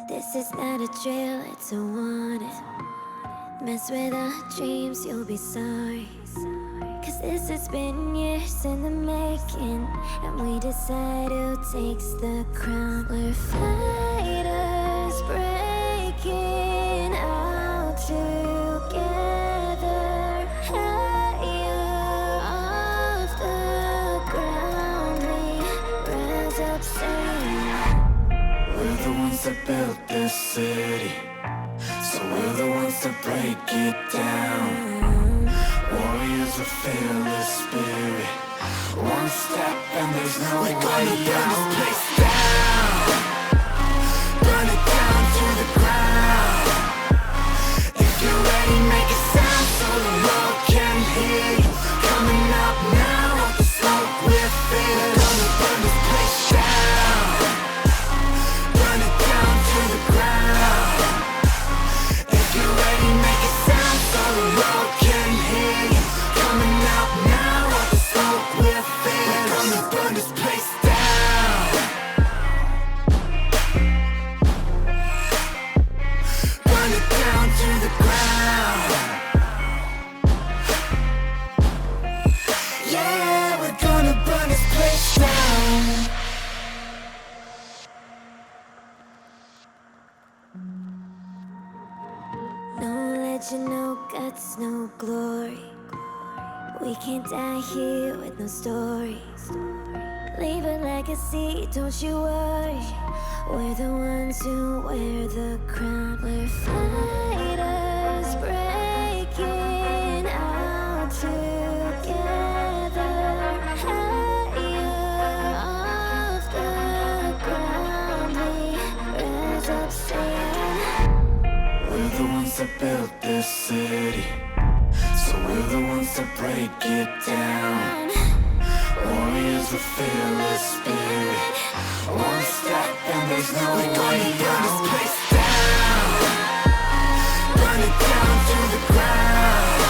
This is not a drill, it's a warning. Mess with our dreams, you'll be sorry. Cause this has been years in the making, and we decide who takes the crown. We're fighters breaking out together, higher off the ground. We rise up singing. We're the ones that built this city, so we're the ones that break it down. Warriors with fearless spirit. One step and there's no way out. Burn this place down. Burn it down to the ground. If you're ready, make a sound so the world can hear you. Coming up now, off the smoke we're fearless. Gonna burn this place down. Burn it down to the ground. If you're ready, make a sound so the world can hear you. Coming out now, off the smoke we're fearless. Gonna burn this place down. Burn it down to the ground. Yeah, we're gonna burn this place down. No legend, no guts, no glory. We can't die here with no stories. Leave a legacy, don't you worry. We're the ones who wear the crown. We're fighters breaking out together, higher off the ground. We rise up singing. We're the ones that built this city, so we're the ones that break it down. Warriors with fearless spirit. One step and there's no way out. Burn this place down. Burn it down to the ground.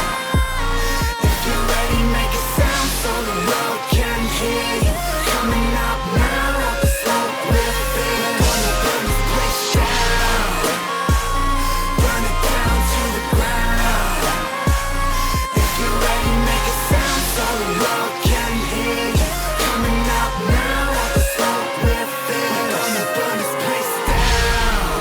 If you're ready, make a sound so the world can hear you. Coming up now, off the smoke we're fearless. Gonna burn this place down. Burn it down to the ground. If you're ready, make a sound so the world can hear you. Coming up now, off the smoke we're fearless. Gonna burn this place down.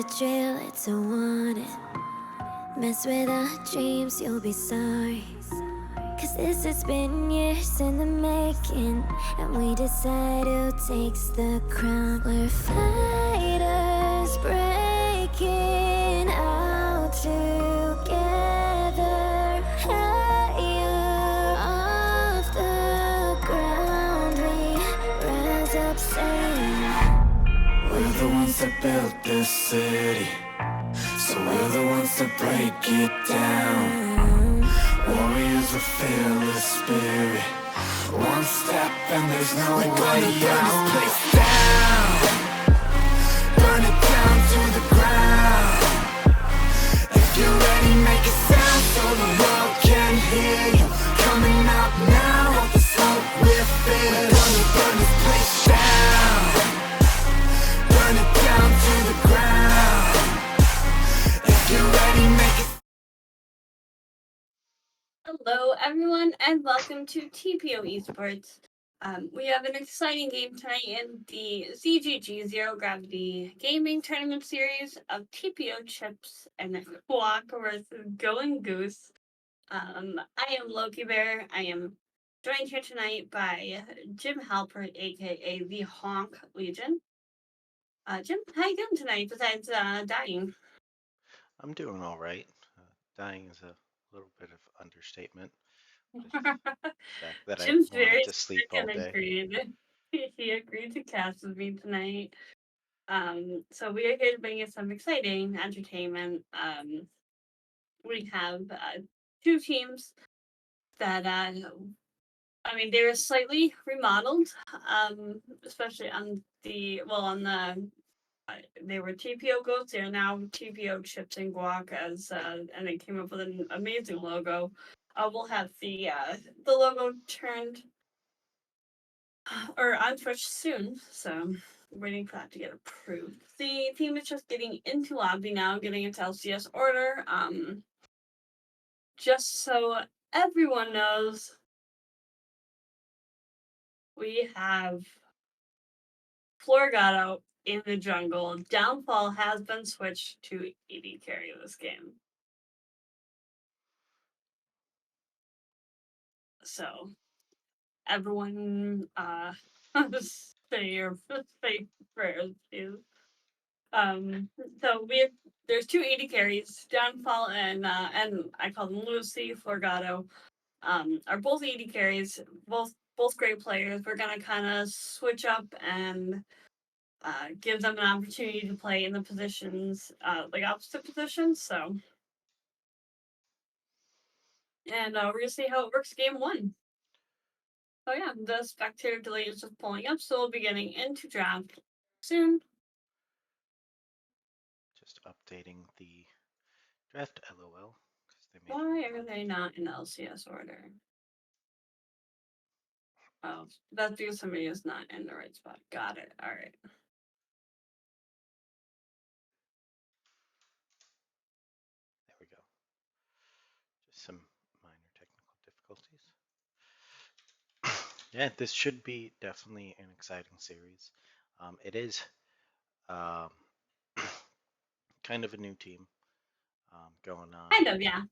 the drill, it's a warning. Mess with our dreams, you'll be sorry. Cause this has been years in the making, and we decide who takes the crown. We're fighters breaking out together, higher off the ground. We rise up saying, we're the ones that built this city, so we're the ones that break it down. Warriors with fearless spirit. One step and there's no way out. Burn this place down. Burn it down to the ground. If you're ready, make a sound so the world can hear you. Coming up now, off the smoke we're feeling. We're gonna burn this place down. Burn it down to the ground. If you're ready, make a Hello, everyone, and welcome to TPO Esports. We have an exciting game tonight in the ZGG Zero Gravity Gaming Tournament Series of TPO Chipz and Guac versus Goose. I am Loki Bear. I am joined here tonight by Jim Halpert, aka the Honk Legion. Jim, how you doing tonight? Besides dying, I'm doing all right. Dying is a little bit of understatement. Just the fact that I Jim's wanted very to sleep all freaking day. agreed. He agreed to cast with me tonight. So we are here to bring you some exciting entertainment. We have two teams that they were slightly remodeled, especially on they were TPO Goats. They're now TPO Chips and Guac and they came up with an amazing logo. We'll have the logo turned or on Twitch soon, so waiting for that to get approved. The team is just getting into lobby now, getting into LCS order. Just so everyone knows, we have Florgato in the jungle. Downfall has been switched to AD carry this game. So everyone say your prayers, please. So there's two AD carries, Downfall and I call them Lucy, Florgato, are both AD carries, both great players. We're gonna kind of switch up and give them an opportunity to play in the positions, like opposite positions. So, and we're gonna see how it works game one. Oh yeah, the spectator delay is just pulling up, so we'll be getting into draft soon. Just updating the draft LOL because they made Why a are they not in LCS order? Oh, that's because somebody is not in the right spot. Got it. All right. There we go. Just some minor technical difficulties. Yeah, this should be definitely an exciting series. It is um, kind of a new team going on. Kind of, yeah.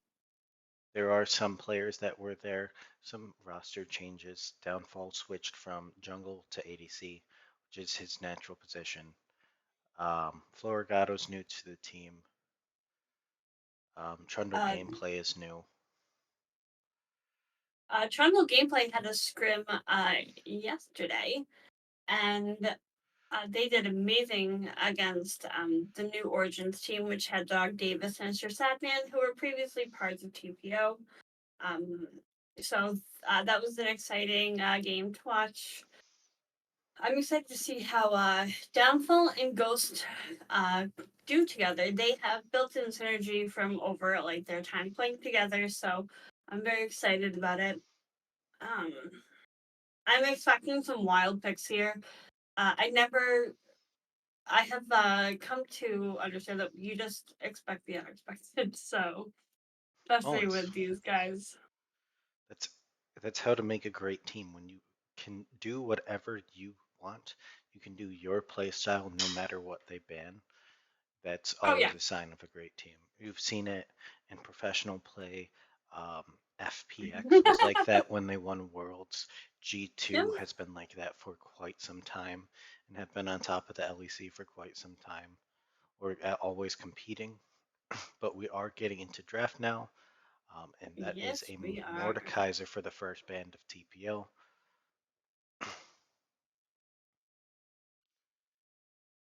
There are some players that were there, some roster changes. Downfall switched from jungle to ADC, which is his natural position. Florigato's new to the team. Trundle Uh, gameplay is new. Trundle Gameplay had a scrim yesterday, and they did amazing against the new Origins team, which had Dog Davis and Sir Sadman, who were previously parts of TPO. Um, so that was an exciting game to watch. I'm excited to see how Downfall and Ghost do together. They have built-in synergy from over like their time playing together, so I'm very excited about it. Um, I'm expecting some wild picks here. I have come to understand that you just expect the unexpected. So, especially Always. with these guys. That's that's how to make a great team. When you can do whatever you want, you can do your play style no matter what they ban. That's Oh always yeah. a sign of a great team. You've seen it in professional play. Um, FPX was like that when they won Worlds. Yep. G2 has been like that for quite some time and have been on top of the LEC for quite some time. We're always competing, but we are getting into draft now, and that is Yes, a we are. Mordekaiser for the first band of TPO.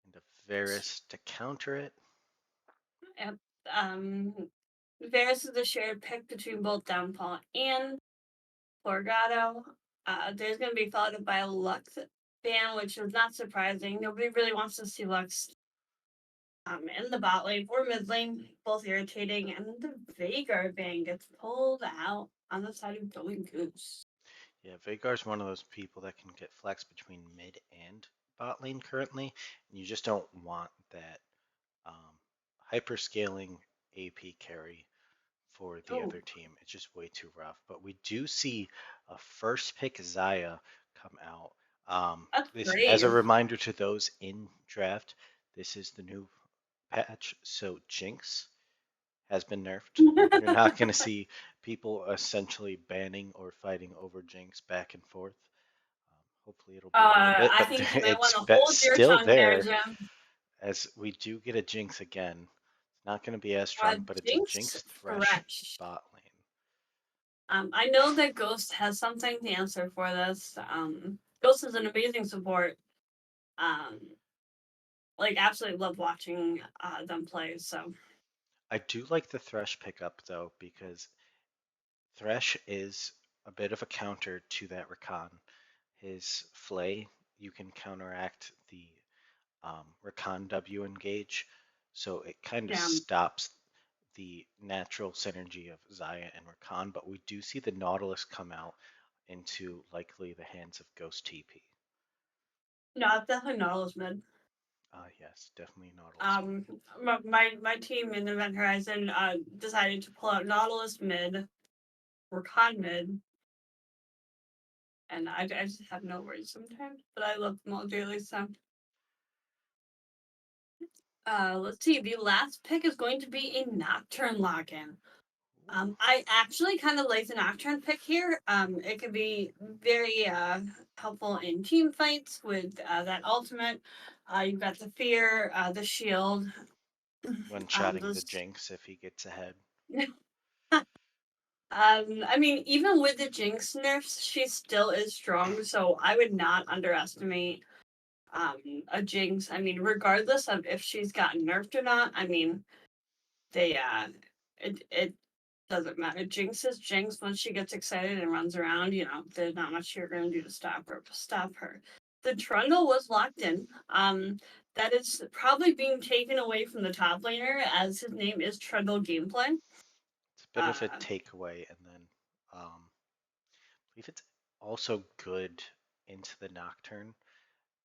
And a Varus to counter it. Yep. Um, Varus is a shared pick between both Downfall and Florgado. There's going to be followed by a Lux ban, which is not surprising. Nobody really wants to see Lux in the bot lane or mid lane, both irritating. And the Veigar ban gets pulled out on the side of going Goose. Yeah, Vagar's one of those people that can get flex between mid and bot lane currently, and you just don't want that um, hyperscaling AP carry for the Oh, other team. It's just way too rough. But we do see a first pick Zaya come out. that's This, as a brave. reminder to those in draft, this is the new patch. So Jinx has been nerfed. You're not going to see people essentially banning or fighting over Jinx back and forth. Hopefully, it'll be a little bit, I but think you might want it's to hold your still tongue there, there Jim. as we do get a Jinx again. It's not going to be as strong, but it's a Jinx Jinx Thresh Thresh. bot lane. I know that Ghost has something to answer for this. Ghost is an amazing support. Um, like absolutely love watching them play. So I do like the Thresh pickup though, because Thresh is a bit of a counter to that Rakan. His Flay, you can counteract the Rakan W engage, so it kind of yeah, stops the natural synergy of Zaya and Rakan, but we do see the Nautilus come out into likely the hands of Ghost TP. no, definitely Nautilus mid. Yes, definitely Nautilus mid. My team in Event Horizon decided to pull out Nautilus mid, Rakan mid, and I just have no words sometimes, but I love them all dearly. So let's see. The last pick is going to be a Nocturne lock-in. Ooh, I actually kind of like the Nocturne pick here. It could be very helpful in team fights with that ultimate. You've got the fear, the shield. when shotting the Those. Jinx if he gets ahead. I mean, even with the Jinx nerfs, she still is strong. So I would not underestimate a Jinx. I mean, regardless of if she's gotten nerfed or not. I mean, they it doesn't matter. Jinx is Jinx. Once she gets excited and runs around, there's not much you're gonna do to stop her. The Trundle was locked in. That is probably being taken away from the top laner as his name is Trundle Gameplay. It's a bit of a Uh, takeaway, and then I believe it's also good into the Nocturne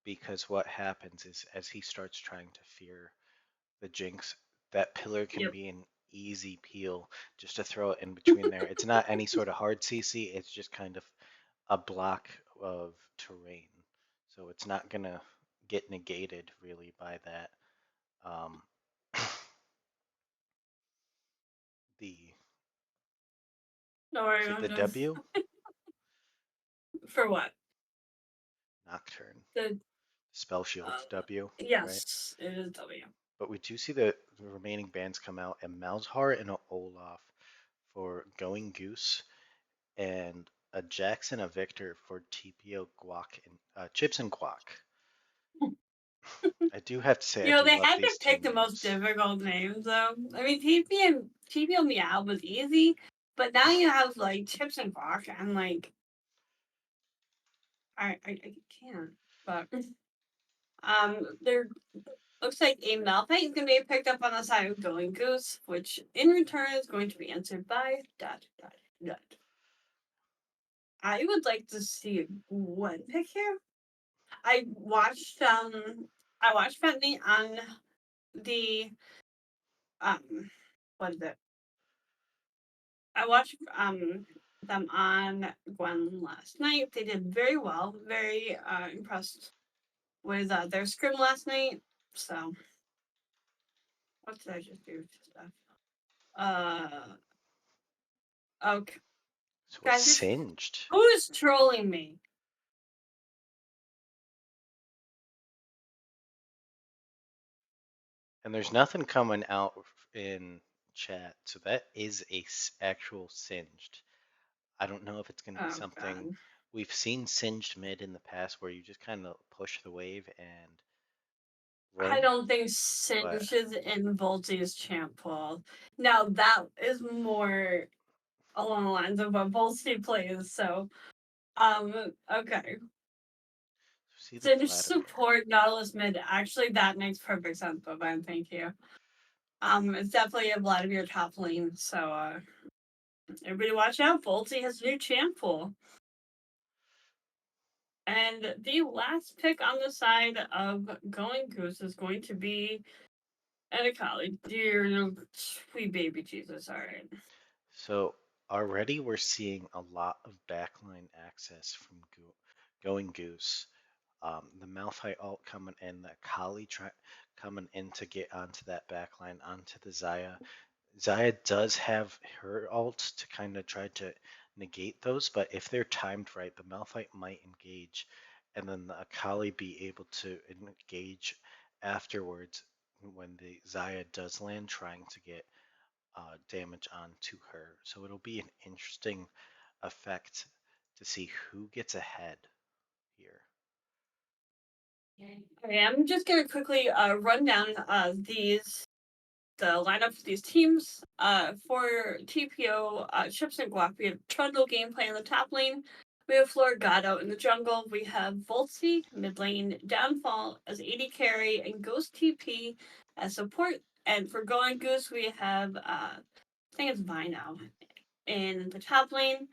because what happens is as he starts trying to fear the Jinx, that pillar can yep. be an easy peel just to throw it in between there. It's not any sort of hard CC, it's just kind of a block of terrain. So it's not gonna get negated really by that. Um, the Don't is worry it the about this. W? For what? Nocturne. The Spell uh, Shield W, right? yes, it is W. But we do see the remaining bands come out, and Malzahar and a Olaf for Going Goose, and a Jackson, a Victor for TPO Guac and Chips and Guac. I do have to say, I do They love had to these pick team the most names. difficult names, though. I mean, TPO Meow was easy, but now you have like Chips and Guac, and like I can't. But there looks like a Malphite is going to be picked up on the side of Going Goose, which in return is going to be answered by dot dot dot. I would like to see one pick here. I watched Bentley on the what is it? I watched them on Gwen last night. They did very well. Very impressed with their scrim last night. So What did I just do to stuff? Okay, So it's guys, singed. who is trolling me? And there's nothing coming out in chat, so that is a actual singed. I don't know if it's going to be Oh something god. we've seen singed mid in the past where you just kind of push the wave and I win, don't think but Singe is in Volti's champ pool. Now that is more along the lines of what Volti plays, so okay. see the Singe Vladimir. support Nautilus mid. Actually that makes perfect sense, but Ben, thank you. It's definitely a Vladimir top lane, so everybody watch out. Volti has a new champ pool. And the last pick on the side of Going Goose is going to be Anakali. Dear sweet baby Jesus, alright. So already we're seeing a lot of backline access from Going Goose. The Malphite ult coming in, the Kali coming in to get onto that backline, onto the Xayah. Xayah does have her ult to kind of try to negate those, but if they're timed right, the Malphite might engage, and then the Akali be able to engage afterwards when the Xayah does land, trying to get damage onto her. So it'll be an interesting effect to see who gets ahead here. Okay, I'm just gonna quickly run down the lineup for these teams. For TPO Chipz and Guac, we have Trundle gameplay in the top lane. We have Florgado in the jungle. We have Voltsy mid lane, Downfall as AD carry, and Ghost TP as support. And for Going Goose, we have I think it's Vino in the top lane.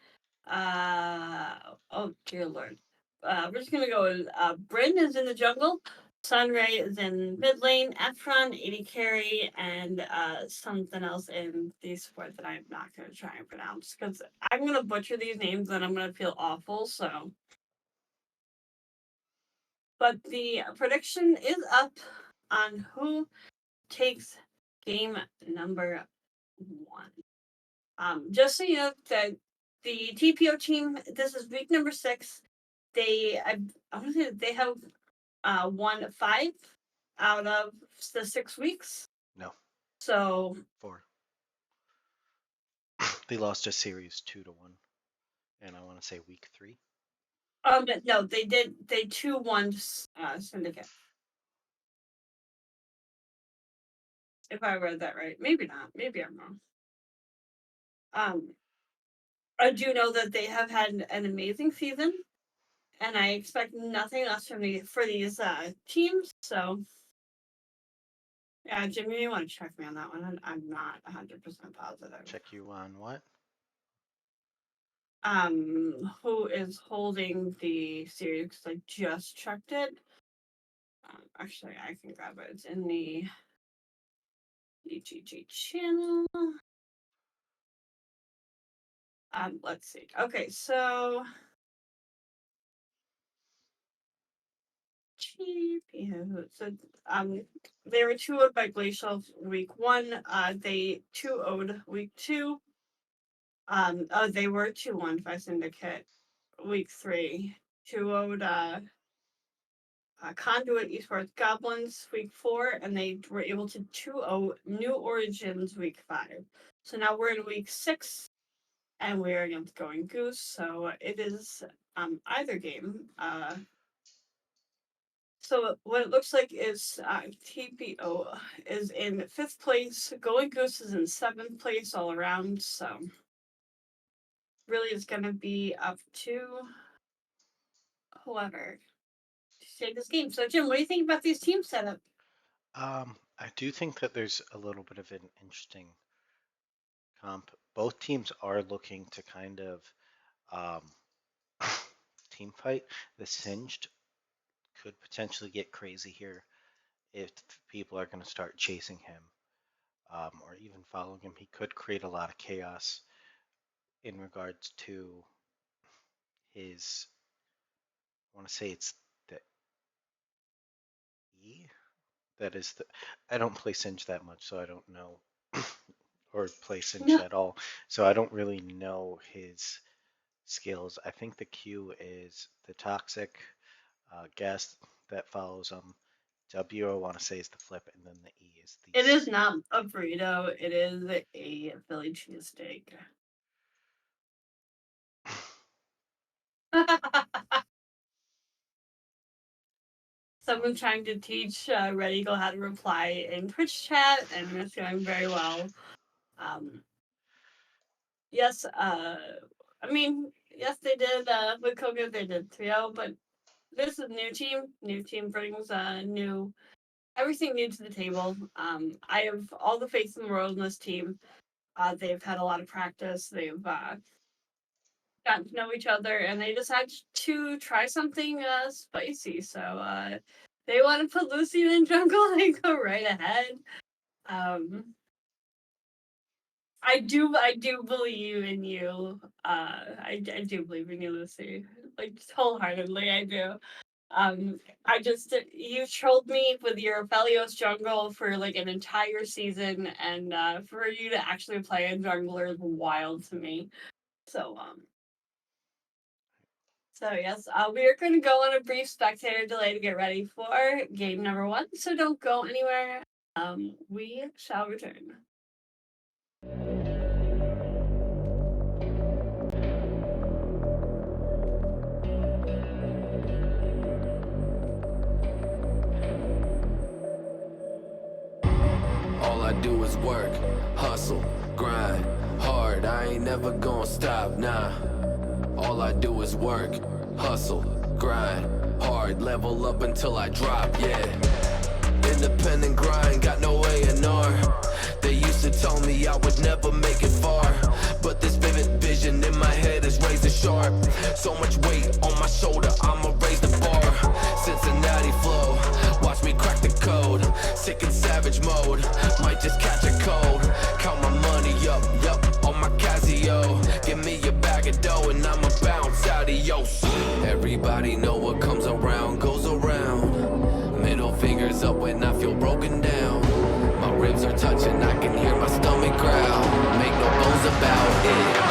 Oh dear lord. We're just gonna go with Bryn is in the jungle. Sunray is in mid lane, Efron, 80 carry, and something else in the support that I'm not gonna try and pronounce because I'm gonna butcher these names and I'm gonna feel awful. So, but the prediction is up on who takes game number one. Just so you know that the TPO team, this is week number 6. I want to say they have won 5 out of the 6 weeks. No, So 4. They lost a series 2-1, and I want to say week 3. no, they 2-1 Syndicate. If I read that right, maybe not. Maybe I'm wrong. I do know that they have had an amazing season, and I expect nothing less from for these teams. So yeah, Jimmy, you want to check me on that one? I'm not 100% positive. Check you on what? Who is holding the series? Because I just checked it. Actually, I can grab it. It's in the EGG channel. Let's see. Okay, so so they were 2-0'd by Glacial week 1. They 2-0'd week 2. They were 2-1 by Syndicate week 3. 2-0'd Conduit Esports Goblins week 4, and they were able to 2-0 New Origins week 5. So now we're in week 6, and we're against Going Goose. So it is either game. So what it looks like is TPO is in 5th place. Going Goose is in 7th place all around. So really, it's going to be up to whoever to take this game. So Jim, what do you think about these team setup? I do think that there's a little bit of an interesting comp. Both teams are looking to kind of um, team fight. The Singed could potentially get crazy here if people are going to start chasing him or even following him. He could create a lot of chaos in regards to his, I want to say it's the E. That is the. I don't play Singe that much, so I don't know, or play Singe No, at all, so I don't really know his skills. I think the Q is the toxic gas that follows him. W, I want to say, is the flip, and then the E is the it is C. not a burrito. It is a Philly cheesesteak. Someone trying to teach Red Eagle how to reply in Twitch chat, and it's going very well. Um, yes, I mean, yes, they did with Koga, they did 3-0, but this is a new team. New team brings new everything new to the table. I have all the faith in the world in this team. They've had a lot of practice. They've gotten to know each other, and they decided to try something spicy. So they want to put Lucy in jungle and go right ahead. I do believe in you. I do believe in you, Lucy. Like wholeheartedly, I do. I just you trolled me with your Felios jungle for like an entire season, and for you to actually play a jungler is wild to me. So so yes, we are going to go on a brief spectator delay to get ready for game number 1. So don't go anywhere. We shall return. All I do is work, hustle, grind, hard. I ain't never gonna stop, nah. All I do is work, hustle, grind, hard. Level up until I drop, yeah. Independent grind, got no A&R. They used to tell me I would never make it far, but this vivid vision in my head is razor sharp. So much weight on my shoulder, I'ma raise the bar. Cincinnati flow, watch me crack the code. Sick and savage mode, might just catch a cold. Count my money up, yup, on my Casio. Give me a bag of dough and I'ma bounce, adios. Everybody know what comes around goes around. Middle fingers up when I feel broken down. My ribs are touching, I can hear my stomach growl. Make no bones about it.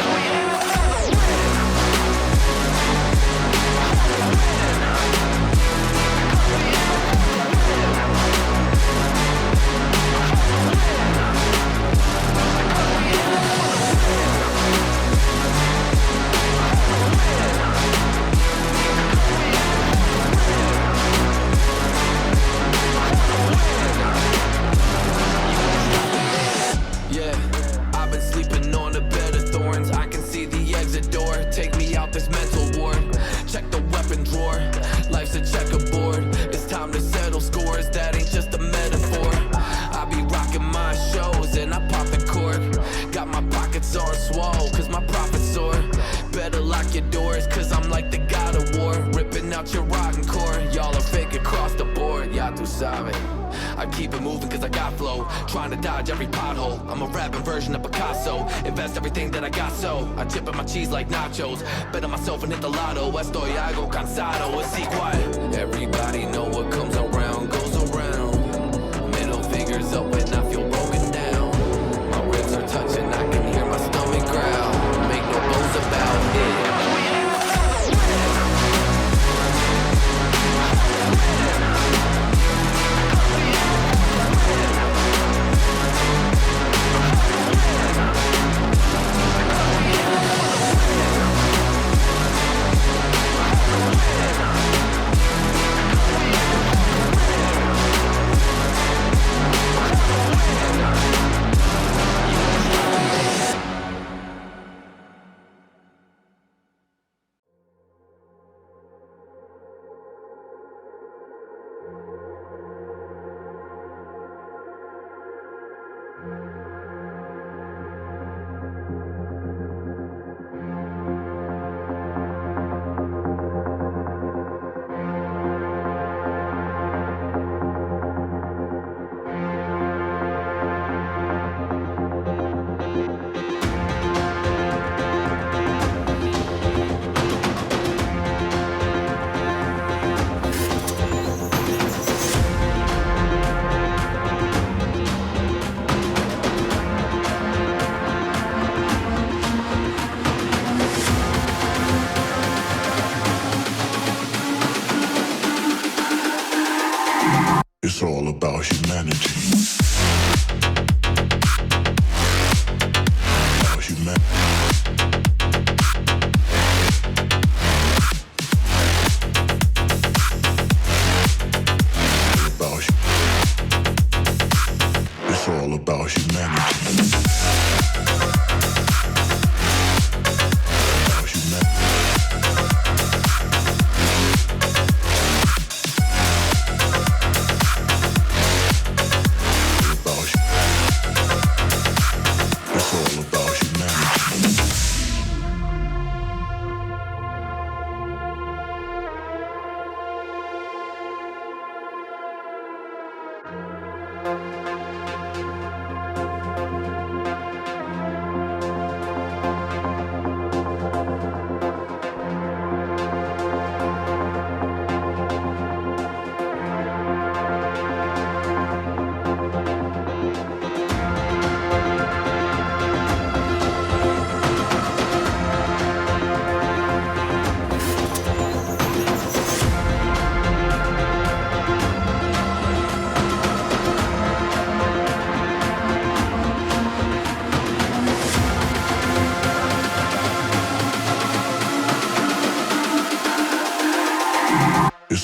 Take me out this mental ward. Check the weapon drawer. Life's a checkerboard. It's time to settle scores. That ain't just a metaphor. I be rocking my shows and I pop the cork. Got my pockets on swole cause my profits soar. Better lock your doors cause I'm like the god of war. Ripping out your rotten core. Y'all are fake across the board. Y'all too savage. I keep it moving cause I got flow. Trying to dodge every pothole. I'm a rapping version of Picasso. Invest everything that I got, so I chip in my cheese like nachos. Bet on myself and hit the lotto. Estoy algo cansado, así igual. Everybody know what comes around goes around. Middle fingers up when I feel broken down. My ribs are touching, I can hear my stomach growl. Make no bones about it.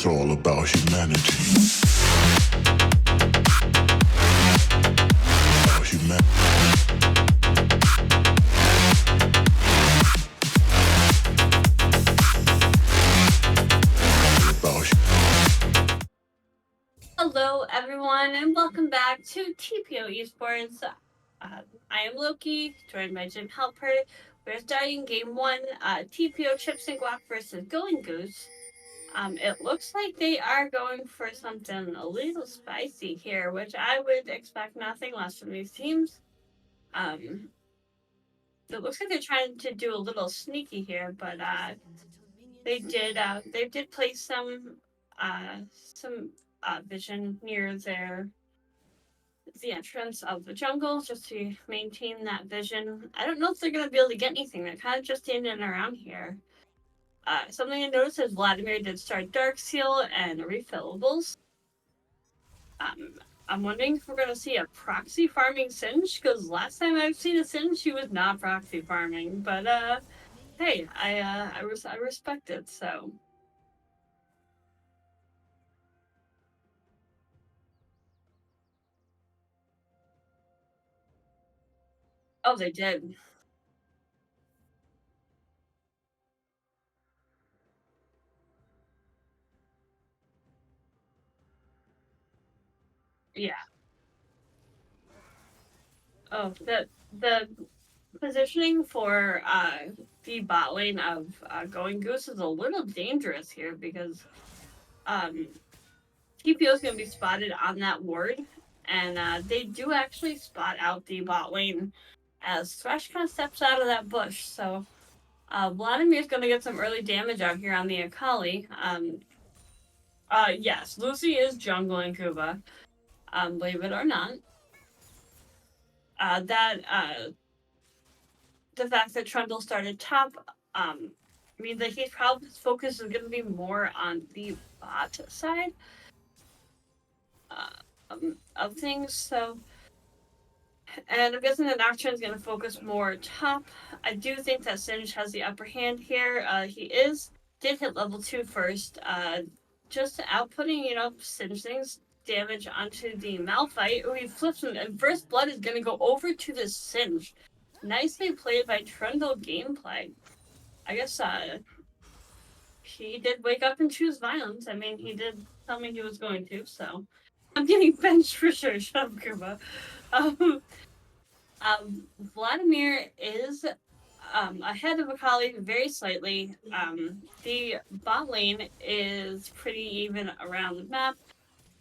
It's all about humanity. About Hello, everyone, and welcome back to TPO Esports. I am Loki, joined by Jim Halpert. We're starting game one, TPO Chipz Guac versus Goose. It looks like they are going for something a little spicy here, which I would expect nothing less from these teams. It looks like they're trying to do a little sneaky here, but they did place some vision near the entrance of the jungle just to maintain that vision. I don't know if they're gonna be able to get anything. They're kind of just in and around here. Something I noticed is Vladimir did start Dark Seal and refillables. I'm wondering if we're gonna see a proxy farming Singe, because last time I've seen a Singe, she was not proxy farming. But hey, I respect it. So. Oh, they did. Yeah. Oh, the positioning for the bot lane of going Goose is a little dangerous here because TPO is going to be spotted on that ward, and they do actually spot out the bot lane as Thresh kind of steps out of that bush. So Vladimir's going to get some early damage out here on the Akali. Yes, Lucy is jungling Kuba, believe it or not. The fact that Trundle started top means that he's probably his focus is going to be more on the bot side of things. So, and I'm guessing the Nocturne is going to focus more top. I do think that Singe has the upper hand here. He did hit level 2 first, just outputting Singe things damage onto the Malphite. Oh, he flips him, and First Blood is going to go over to the Singe. Nicely played by Trundle gameplay. I guess he did wake up and choose violence. I mean, he did tell me he was going to, so I'm getting benched for sure. Shut up, Kuba. Vladimir is ahead of Akali very slightly. The bot lane is pretty even around the map.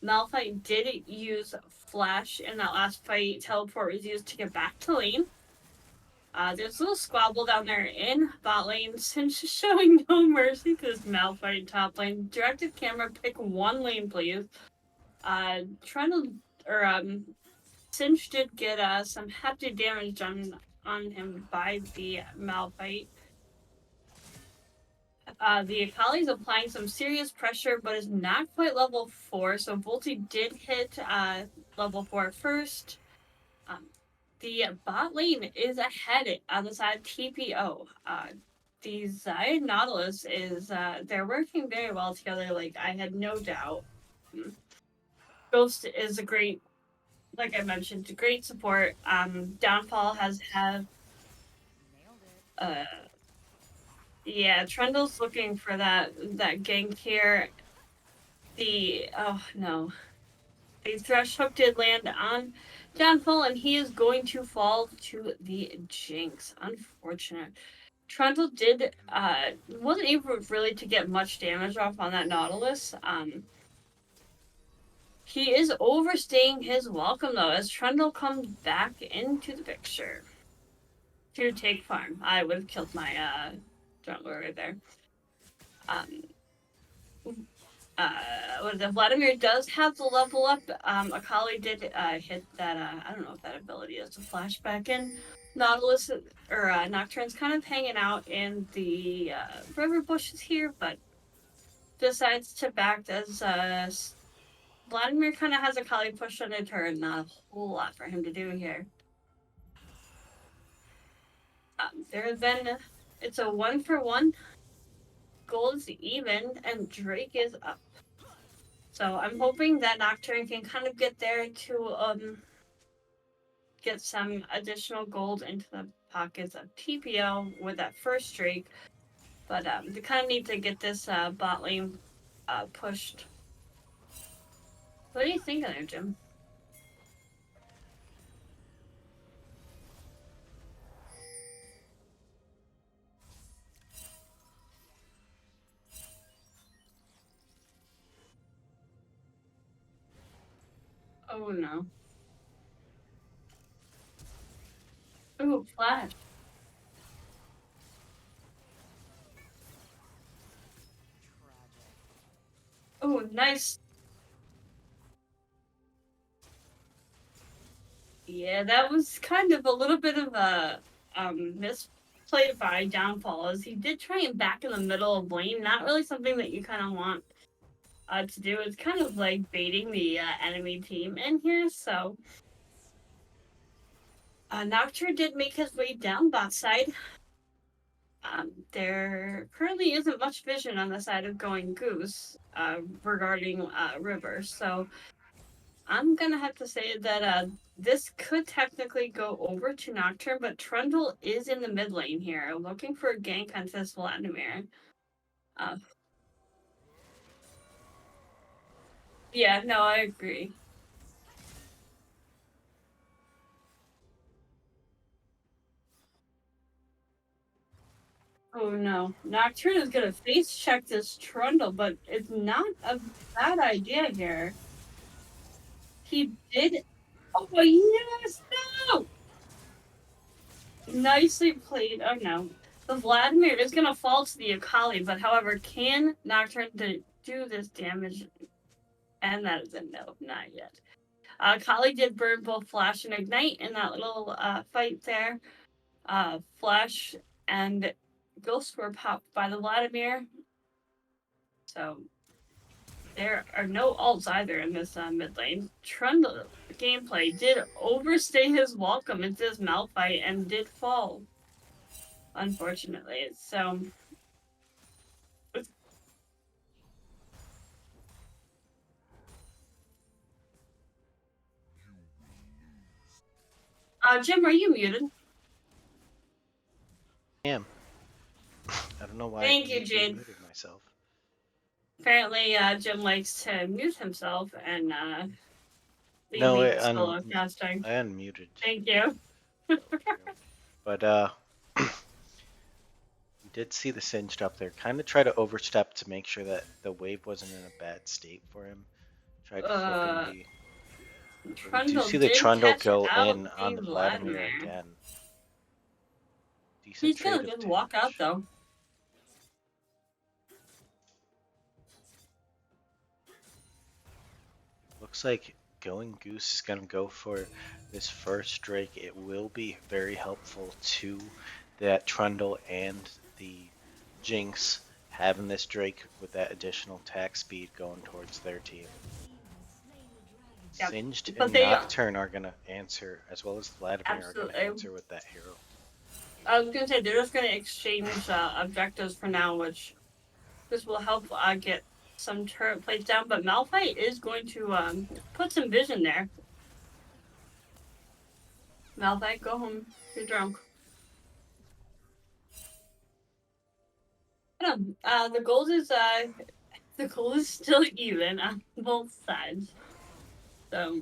Malphite did use Flash in that last fight. Teleport was used to get back to lane. There's a little squabble down there in bot lane. Since showing no mercy to this Malphite top lane. Directed camera, pick one lane, please. Singe did get some hefty damage done on him by the Malphite. The Akali's applying some serious pressure, but is not quite level 4. So Volty did hit level 4 first. The bot lane is ahead on the side of TPO. The Xayah Nautilus is they're working very well together. Like I had no doubt. Ghost is a great, like I mentioned, great support. Downfall has had. Yeah, Trundle's looking for that gank here. Oh no. The Thresh hook did land on Downfall, and he is going to fall to the Jinx. Unfortunate. Trundle wasn't able really to get much damage off on that Nautilus. He is overstaying his welcome though, as Trundle comes back into the picture to take farm. I would have killed my jungler right there. Vladimir does have the level up. Akali did hit that. I don't know if that ability is a flashback in. Nautilus or Nocturne's kind of hanging out in the river bushes here, but decides to back as Vladimir kind of has Akali pushed on a turn. Not a whole lot for him to do here. It's a 1-for-1. Gold is even, and Drake is up. So I'm hoping that Nocturne can kind of get there to get some additional gold into the pockets of TPO with that first streak. But they kind of need to get this bot lane pushed. What do you think of there, Jim? Oh no. Ooh, flash. Ooh, nice. Yeah, that was kind of a little bit of a misplay by Downfall, as he did try and back in the middle of lane. Not really something that you kind of want to do. It's kind of like baiting the enemy team in here. So Nocturne did make his way down bot side. There currently isn't much vision on the side of going Goose regarding River. So I'm gonna have to say that this could technically go over to Nocturne, but Trundle is in the mid lane here, looking for a gank on this Vladimir. Yeah, no, I agree. Oh no, Nocturne is gonna face check this Trundle, but it's not a bad idea here. He did. Oh yes, no! Nicely played. Oh no. The Vladimir is going to fall to the Akali, but however, can Nocturne do this damage? And that is a no, not yet. Akali did burn both Flash and Ignite in that little fight there. Flash and Ghost were popped by the Vladimir. So there are no ults either in this mid lane. Trundle gameplay did overstay his welcome into this Malphite and did fall, unfortunately. So Jim, are you muted? I am. I don't know why Thank you, I Jade. muted myself. Apparently, Jim likes to mute himself and leave No, me solo casting. I unmuted. Thank you. But we did see the Singed up there. Kind of try to overstep to make sure that the wave wasn't in a bad state for him. Tried flipping the. Trundle We do see the did Trundle catch go out in on the Vladimir again. Decent He's trade gonna of just damage. walk out though. Looks like going Goose is going to go for this first Drake. It will be very helpful to that Trundle and the Jinx having this Drake with that additional attack speed going towards their team. Yep. Singed But and they Nocturne are going to answer, as well as Vladimir are going to answer with that hero. I was gonna say they're just gonna exchange objectives for now, which this will help get some turret plates down. But Malphite is going to put some vision there. Malphite, go home. You're drunk. The gold is still even on both sides. So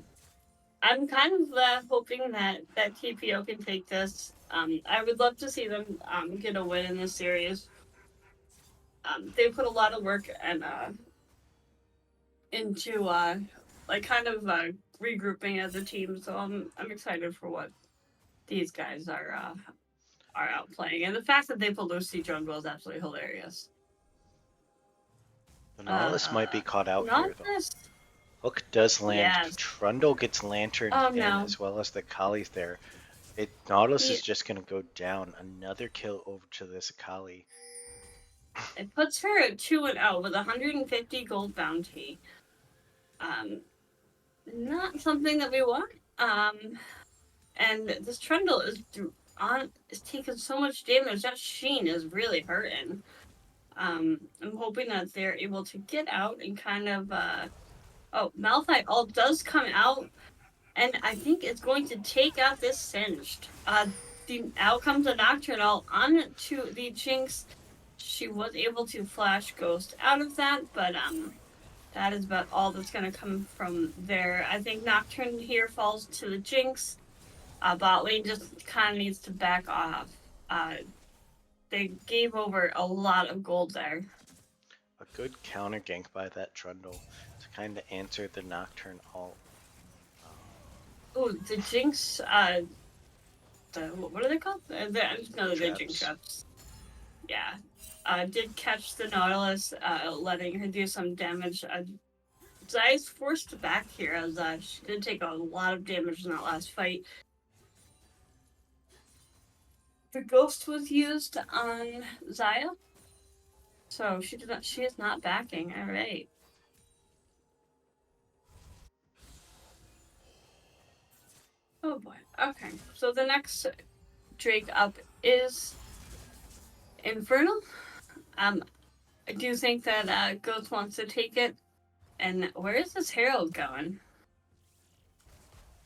I'm kind of hoping that TPO can take this. I would love to see them get a win in this series. They put a lot of work and into like kind of regrouping as a team. So I'm excited for what these guys are out playing, and the fact that they pulled Lucy Jungle is absolutely hilarious. The Nautilus might be caught out here though. This. Hook does land. Yes. Trundle gets lanterned in no. as well as the Akali's there. Nautilus is just going to go down. Another kill over to this Akali. It puts her at 2-0 with 150 gold bounty. Not something that we want. And this Trundle is taking so much damage. That Sheen is really hurting. I'm hoping that they're able to get out and kind of Oh, Malphite ult does come out, and I think it's going to take out this Singed. The outcomes of Nocturnal onto the Jinx. She was able to flash Ghost out of that, but that is about all that's going to come from there. I think Nocturne here falls to the Jinx. Bot lane just kind of needs to back off. They gave over a lot of gold there. A good counter gank by that Trundle to kind of answer the Nocturne ult. Oh, the Jinx, what are they called? I just know the Jinx traps. Yeah. Did catch the Nautilus, letting her do some damage. Zai's forced back here as she did take a lot of damage in that last fight. The Ghost was used on Zaya, so she is not backing. All right. Oh boy. Okay. So the next Drake up is Infernal. I do think that Ghost wants to take it. And where is this Herald going?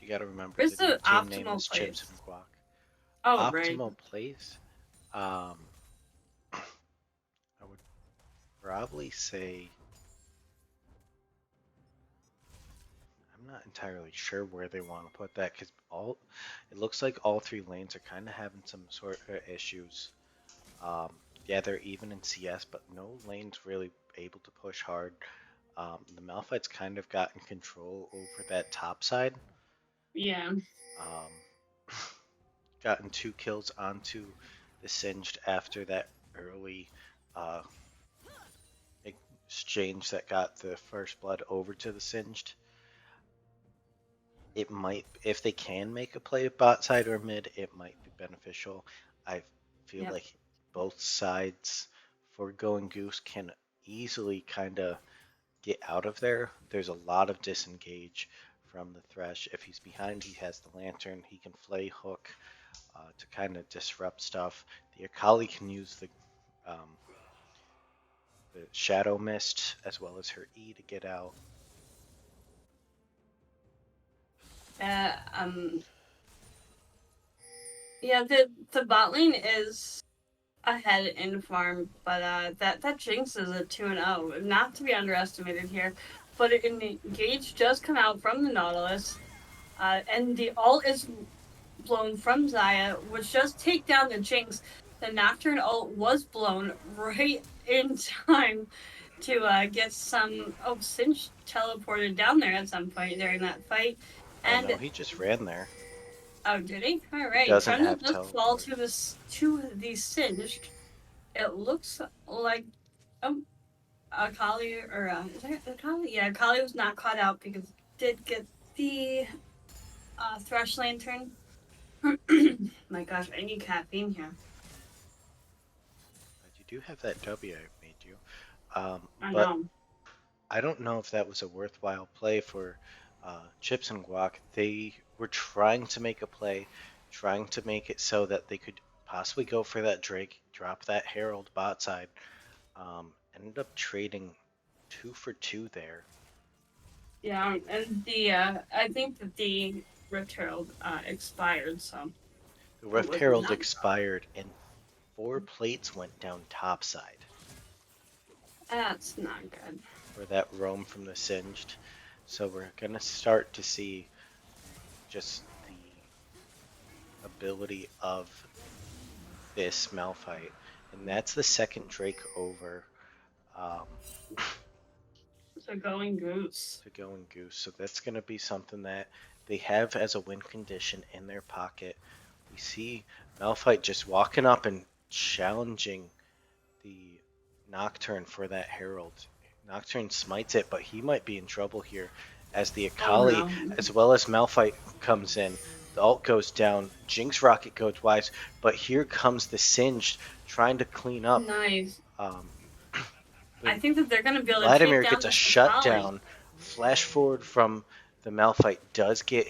You got to remember Where's the new the team name optimal is place? Chipz Guac. Oh, Optimal right. place. I would probably say I'm not entirely sure where they want to put that because it looks like all three lanes are kind of having some sort of issues. Yeah, they're even in CS, but no lane's really able to push hard. The Malphite's kind of gotten control over that top side. Yeah. Gotten 2 kills onto the Singed after that early uh, exchange that got the first blood over to the Singed. It might, if they can make a play bot side or mid, it might be beneficial. I feel like both sides for going Goose can easily kind of get out of there. There's a lot of disengage from the Thresh. If he's behind, he has the Lantern. He can flay hook to kind of disrupt stuff. The Akali can use the Shadow Mist as well as her E to get out. Yeah, the bot lane is ahead in farm, but that Jinx is a 2-0, not to be underestimated here. But Engage does come out from the Nautilus, and the ult is blown from Zaya, which does take down the Jinx. The Nocturne ult was blown right in time to get some. Oh, Cinch teleported down there at some point during that fight, Oh and no, he just ran there. oh, did he? All He right, doesn't Trundle have does fall teleport. to the Singed. It looks like Akali or is that Akali? Yeah, Akali was not caught out because it did get the Thresh Lantern. My gosh, I need caffeine here. But you do have that W I made you. I But know. I don't know if that was a worthwhile play for Chipz and Guac. They were trying to make a play, trying to make it so that they could possibly go for that Drake, drop that Herald bot side. Ended up trading 2 for 2 there. Yeah, and the I think that the Rift Herald expired, so The it Rift was Herald not. expired and 4 plates went down topside That's not good. for that roam from the Singed. So we're going to start to see just the ability of this Malphite. And that's the second Drake over So going Goose. to going Goose. So that's going to be something that they have as a win condition in their pocket. We see Malphite just walking up and challenging the Nocturne for that Herald. Nocturne smites it, but he might be in trouble here as the Akali, Oh, no. as well as Malphite comes in. The ult goes down, Jinx Rocket goes wise, but here comes the Singed trying to clean up. Nice. Um, I think that they're going to be able to Vladimir take down gets a this Akali. shutdown. Flash forward from the Malphite does get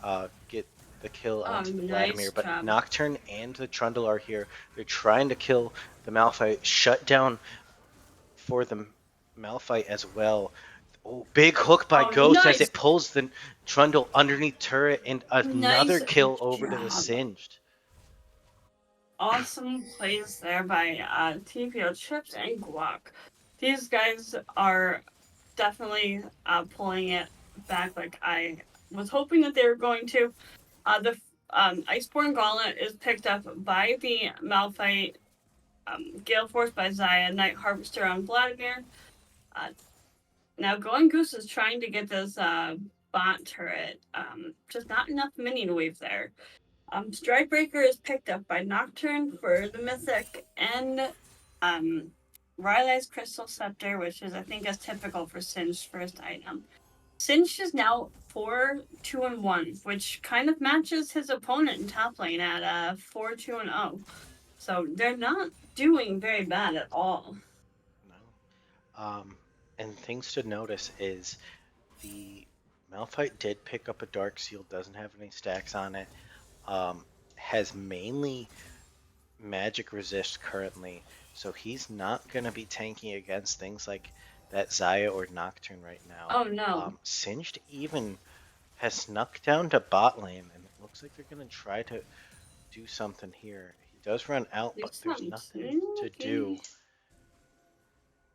the kill onto the nice Vladimir, but job. Nocturne and the Trundle are here. They're trying to kill the Malphite. Shut down for the Malphite as well. Oh, big hook by Oh, Ghost as nice, it pulls the Trundle underneath turret and another nice kill over to the job. Singed. Awesome plays there by TPO Chipz and Guac. These guys are definitely pulling it back like I was hoping that they were going to. The Iceborne Gauntlet is picked up by the Malphite, Gale Force by Zaya, Night Harvester on Vladimir. Now Going Goose is trying to get this bot turret, just not enough minion wave there. Strikebreaker is picked up by Nocturne for the Mythic, and Riley's Crystal Scepter, which is, I think, as typical for Singe's first item. Singe is now 4-2-1, which kind of matches his opponent in top lane at 4-2-0. So they're not doing very bad at all. No. And things to notice is the Malphite did pick up a Dark Seal, doesn't have any stacks on it, has mainly magic resist currently, so he's not going to be tanking against things like that Zaya or Nocturne right now. Oh no. Singed even has snuck down to bot lane, and it looks like they're going to try to do something here. He does run out, but there's nothing to do.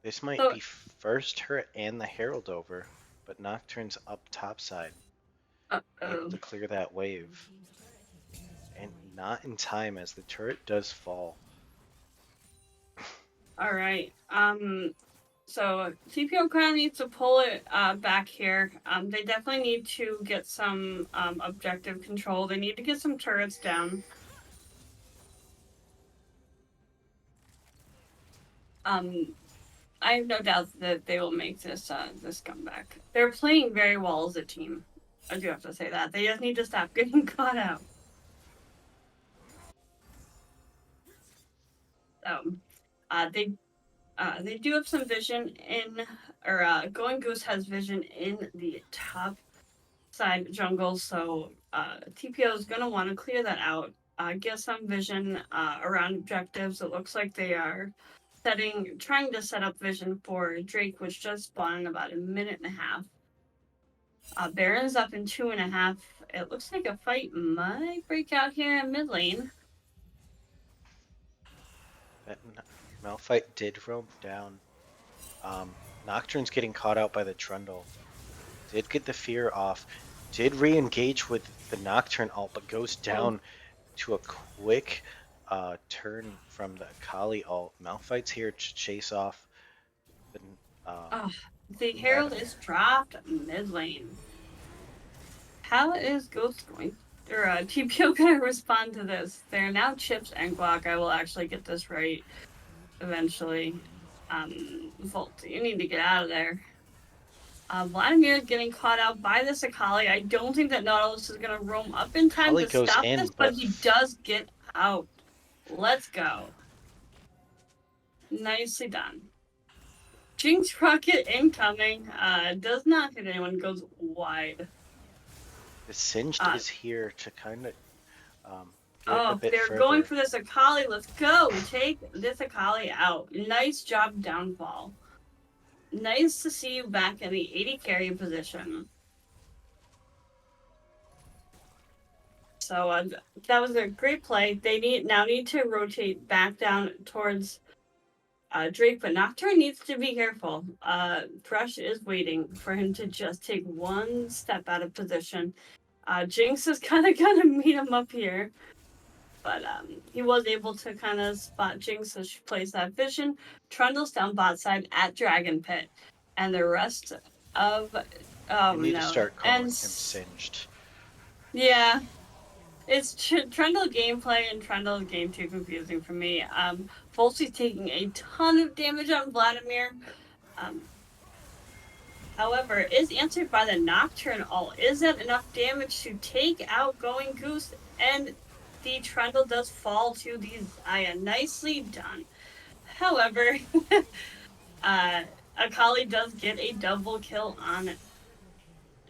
This might be first turret and the Herald over, but Nocturne's up top side, able to clear that wave. And not in time as the turret does fall. All right. So TPO kind of needs to pull it back here. They definitely need to get some objective control. They need to get some turrets down. I have no doubt that they will make this this comeback. They're playing very well as a team. I do have to say that. They just need to stop getting caught out. They do have some vision in, or Going Goose has vision in the top side jungle, so TPO is going to want to clear that out, get some vision around objectives. It looks like they are trying to set up vision for Drake, which just spawned in about a minute and a half. Baron's up in 2.5. It looks like a fight might break out here in mid lane. That Malphite did roam down. Nocturne's getting caught out by the Trundle. Did get the fear off. Did re-engage with the Nocturne ult, but goes down to a quick turn from the Kali ult. Malphite's here to chase off the Herald is dropped mid lane. How is Ghost going, or TPO going to respond to this? They're now Chipz and Guac. I will actually get this right eventually. Volt, you need to get out of there. Vladimir is getting caught out by this Akali. I don't think that Nautilus is going to roam up in time Akali to stop in, this, but he does get out. Let's go. Nicely done. Jinx rocket incoming. Does not hit anyone, goes wide. The Singed is here to kind of get a bit they're further. going for this Akali. Let's go. Take this Akali out. Nice job, downfall. Nice to see you back in the 80 carry position. So that was a great play. They now need to rotate back down towards Drake, but Nocturne needs to be careful. Thresh is waiting for him to just take one step out of position. Jinx is kind of gonna meet him up here, but he was able to kind of spot Jinx as she plays that vision. Trundle's down bot side at Dragon Pit, and the rest of you need to start calling him Singed. Yeah. It's Trundle gameplay and Trundle is game too confusing for me. Volsey's taking a ton of damage on Vladimir. However, is answered by the Nocturne ult. Is that enough damage to take out Going Goose? And the Trundle does fall to the Zaya. Nicely done. However, Akali does get a double kill on it.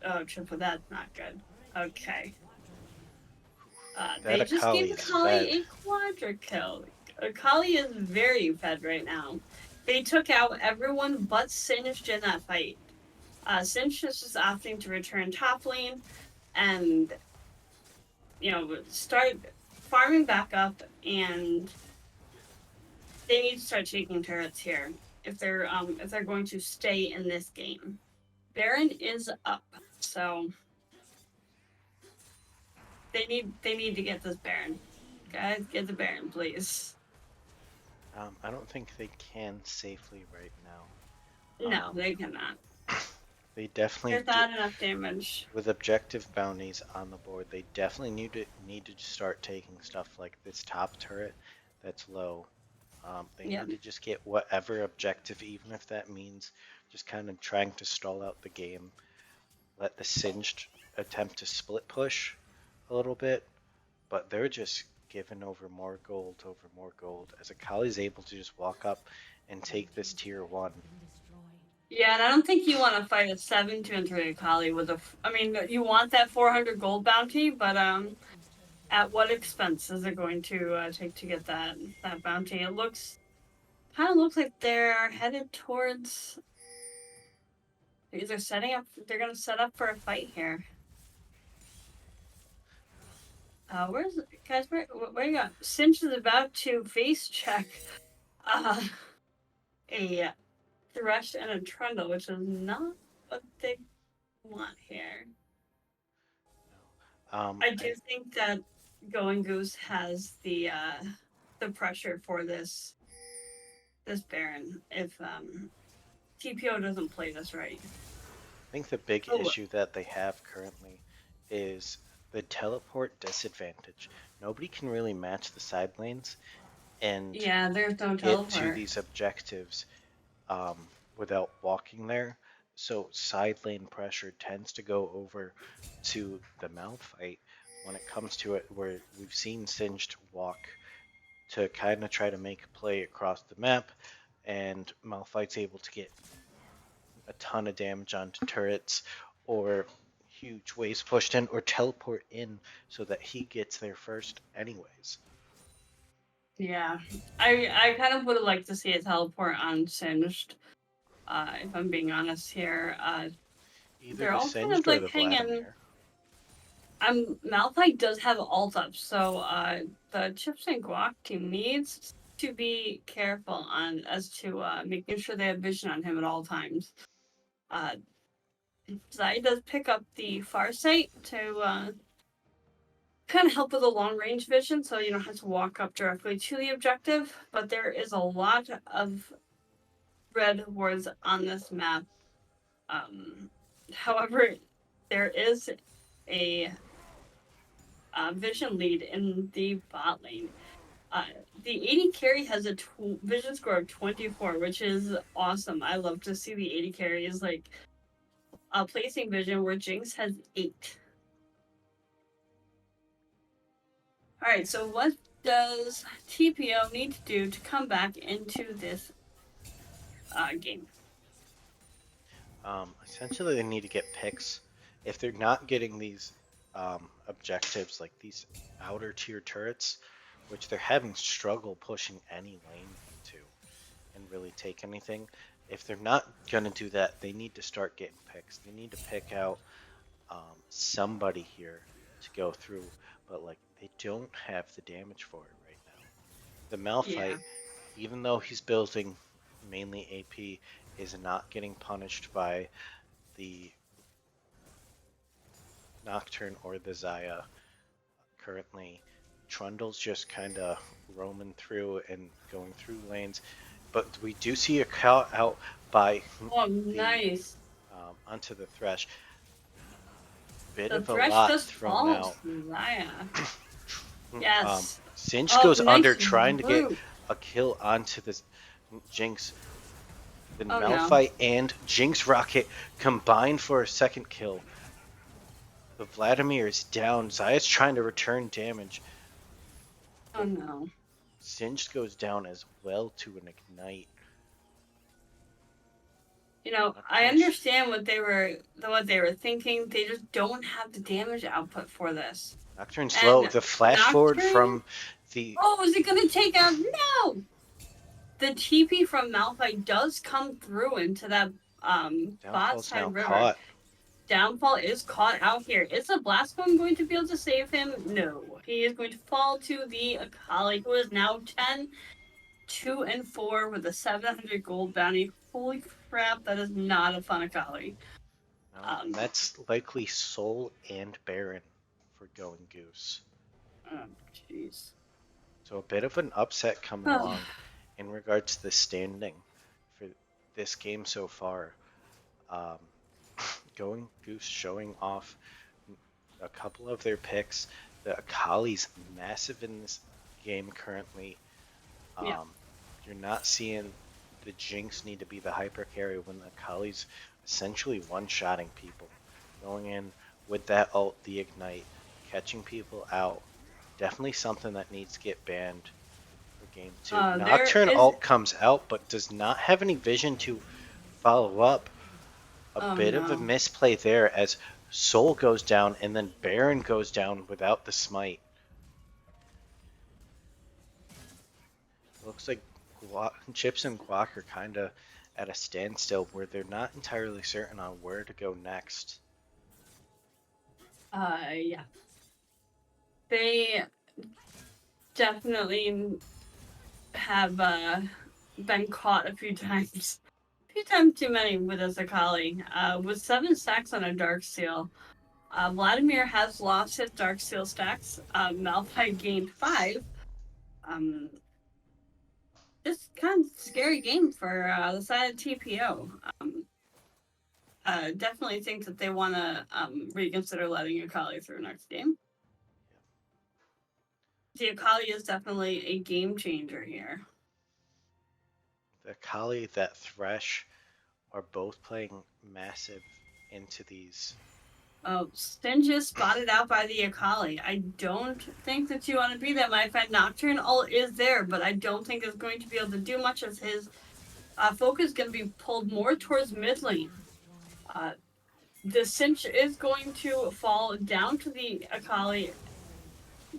Oh, triple, that's not good. Okay. They just gave Akali a quadra kill. Akali is very fed right now. They took out everyone but Singed in that fight. Sinch is just opting to return top lane and, start farming back up, and they need to start taking turrets here if they're going to stay in this game. Baron is up, so they need to get this Baron. Guys, get the Baron, please. I don't think they can safely right now. No, they cannot. They definitely There's not enough damage. with objective bounties on the board. They definitely need to start taking stuff like this top turret that's low. They need to just get whatever objective, even if that means just kind of trying to stall out the game. Let the Singed attempt to split push a little bit, but they're just giving over more gold as Akali's able to just walk up and take this tier 1. Yeah, and I don't think you want to fight a 7-2 and 3 Akali with a. I mean, you want that 400 gold bounty, but at what expense is it going to take to get that bounty? It kind of looks like they're headed towards. They're setting up. They're gonna set up for a fight here. Where's guys? Where you got? Sinch is about to face check a Thresh and a Trundle, which is not what they want here. I do think that Going Goose has the pressure for this Baron if TPO doesn't play this right. I think the big issue that they have currently is the teleport disadvantage. Nobody can really match the side lanes and there's no get teleport to these objectives without walking there. So side lane pressure tends to go over to the Malphite when it comes to it, where we've seen Singed walk to kind of try to make a play across the map, and Malphite's able to get a ton of damage onto turrets or huge waves pushed in or teleport in so that he gets there first anyways. Yeah, I kind of would have liked to see a teleport on Singed, if I'm being honest here. Either they're the all kind Singed of or like the hanging. Vladimir. Malphite does have ult up, so the Chipz and Guac team needs to be careful as to making sure they have vision on him at all times. Zai does pick up the far sight to kind of help with the long range vision, so you don't have to walk up directly to the objective. But there is a lot of red wards on this map. However, there is a vision lead in the bot lane. The 80 carry has a vision score of 24, which is awesome. I love to see the 80 carries like placing vision, where Jinx has 8. Alright, so what does TPO need to do to come back into this game? Essentially, they need to get picks. If they're not getting these objectives, like these outer tier turrets, which they're having struggle pushing any lane into and really take anything. If they're not going to do that, they need to start getting picks. They need to pick out somebody here to go through, but like they don't have the damage for it right now. The Malphite, even though he's building mainly AP, is not getting punished by the Nocturne or the Xayah currently. Trundle's just kind of roaming through and going through lanes, but we do see a call out by nice onto the Thresh. Bit the of Thresh a lot just thrown out. Yes. Sinch goes nice under trying to root. get a kill onto this Jinx. The Oh, Malphite and Jinx Rocket combined for a second kill. The Vladimir is down. Xayah's trying to return damage. Oh no. Singed goes down as well to an ignite. You know, I understand what they were thinking. They just don't have the damage output for this. Nocturne's And low. The flash forward Nocturne? from the Oh, is it gonna take out? No! The TP from Malphite does come through into that bot Downfall's now side river. caught. Downfall is caught out here. Is the Blast Cone going to be able to save him? No. He is going to fall to the Akali, who is now 10, 2, and 4 with a 700 gold bounty. Holy crap, that is not a fun Akali. No, and that's likely Soul and Baron for going Goose. Oh, jeez. So a bit of an upset coming along in regards to the standing for this game so far. Um, going Goose showing off a couple of their picks. The Akali's massive in this game currently. Yeah. You're not seeing the Jinx need to be the hyper carry when the Akali's essentially one-shotting people. Going in with that ult, the Ignite, catching people out. Definitely something that needs to get banned for game 2. Nocturne ult comes out, but does not have any vision to follow up. A bit of a misplay there as Soul goes down and then Baron goes down without the smite. Looks like Chipz and Guac are kind of at a standstill where they're not entirely certain on where to go next. Yeah. They definitely have been caught a few times. A few times too many with a Akali. With 7 stacks on a Darksteel, Vladimir has lost his Darksteel stacks. Malphite gained 5. This kind of scary game for the side of TPO. Definitely think that they want to reconsider letting Akali through next game. The Akali is definitely a game changer here. The Akali, that Thresh are both playing massive into these. Oh, Stinge is spotted out by the Akali. I don't think that you want to be that. My friend Nocturne ult is there, but I don't think it's going to be able to do much as his focus is going to be pulled more towards mid lane. The cinch is going to fall down to the Akali,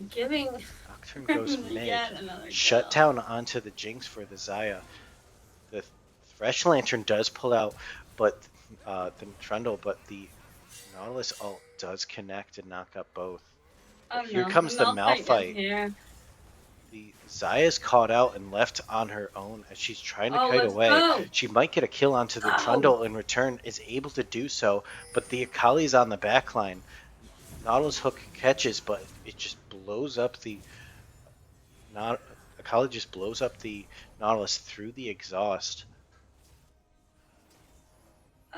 giving Nocturne goes mid. another Shut down onto the Jinx for the Xayah. The Thresh Lantern does pull out, but the Trundle, but the Nautilus ult does connect and knock up both. Oh, here no. comes the Malphite. The Xayah's caught out and left on her own as she's trying to kite away. Go. She might get a kill onto the Trundle in return, is able to do so, but the Akali's on the backline. Nautilus hook catches, but it just blows up the Akali just blows up the Nautilus through the exhaust.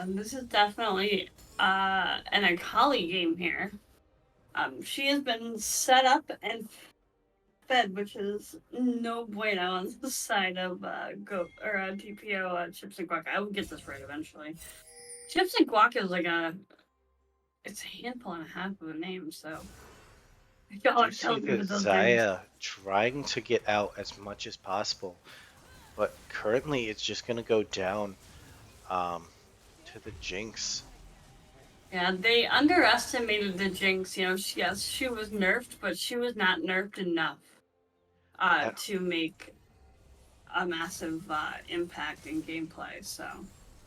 This is definitely an Akali game here. She has been set up and fed, which is no bueno on the side of TPO Chipz and Guac. I will get this right eventually. Chipz and Guac is like it's a handful and a half of a name, so y'all are telling me with those Xayah trying to get out as much as possible, but currently it's just gonna go down to the Jinx. Yeah, they underestimated the Jinx. You know, yes, she was nerfed, but she was not nerfed enough to make a massive impact in gameplay. So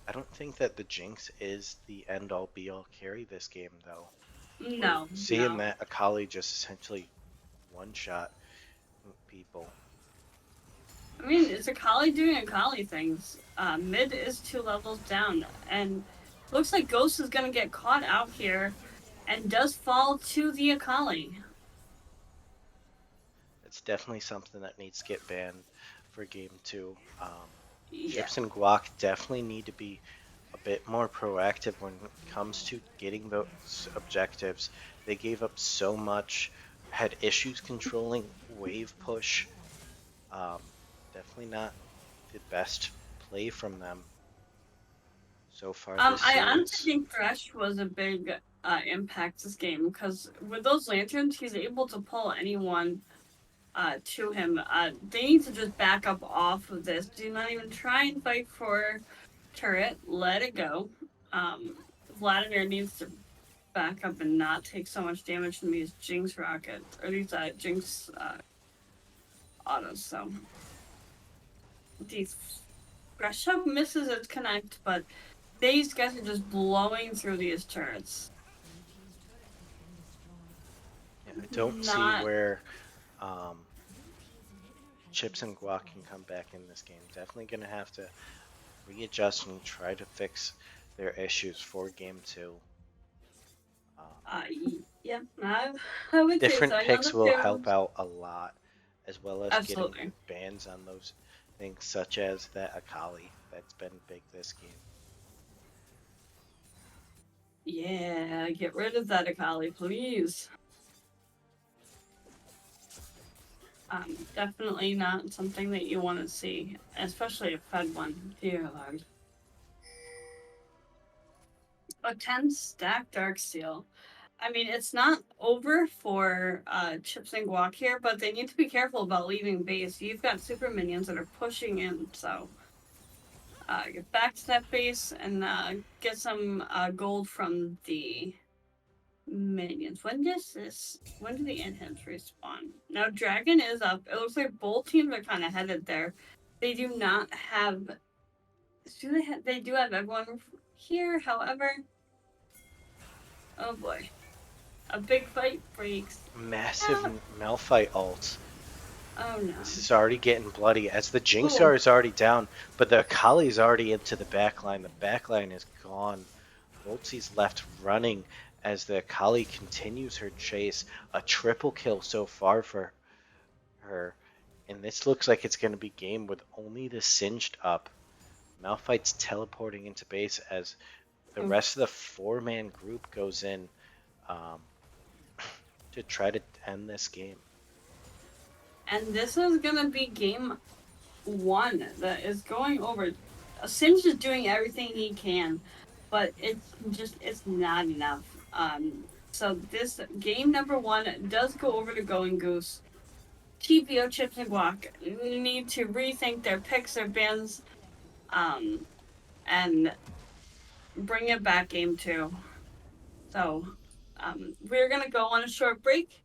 I don't think that the Jinx is the end-all be-all carry this game, though. No. Seeing that Akali just essentially one-shot people. I mean, it's Akali doing Akali things. Mid is 2 levels down, and looks like Ghost is gonna get caught out here, and does fall to the Akali. It's definitely something that needs to get banned for game 2. Chipz and Guac definitely need to be a bit more proactive when it comes to getting those objectives. They gave up so much, had issues controlling wave push. Definitely not the best play from them so far this series. I honestly think Thresh was a big impact this game, because with those lanterns, he's able to pull anyone to him. They need to just back up off of this. Do not even try and fight for turret. Let it go. Vladimir needs to back up and not take so much damage from these Jinx rockets, or these Jinx autos. So these Rush Up misses its connect, but These guys are just blowing through these turrets. Yeah, I don't see Not where um, Chips and Guac can come back in this game. Definitely going to have to readjust and try to fix their issues for game two. Um, yeah, I would say so. different I know picks the will help pairs. out a lot, as well as getting Absolutely. bans on those things, such as that Akali that's been big this game. Yeah, get rid of that Akali, please. Definitely not something that you want to see, especially a Fed one. Dear Lord. A 10 stack Dark Seal. I mean, it's not over for Chips and Guac here, but they need to be careful about leaving base. You've got super minions that are pushing in, so get back to that base and get some gold from the minions. When do the enhance respawn? Now Dragon is up. It looks like both teams are kind of headed there. They do not have. They do have everyone here. However, oh boy, a big fight breaks Massive out. Malphite ult. Oh no. This is already getting bloody as the Oh, Jinxar is already down, but the Akali is already into the backline. The backline is gone. Voltzi's left running as the Akali continues her chase. A triple kill so far for her. And this looks like it's going to be game with only the Singed up. Malphite's teleporting into base as the rest of the four-man group goes in um, to try to end this game. and this is gonna be game one that is going over. Singe is doing everything he can, but it's not enough. So this game number one does go over to Going Goose. TPO Chipz and Guac need to rethink their picks, their bans, and bring it back game two. So we're gonna go on a short break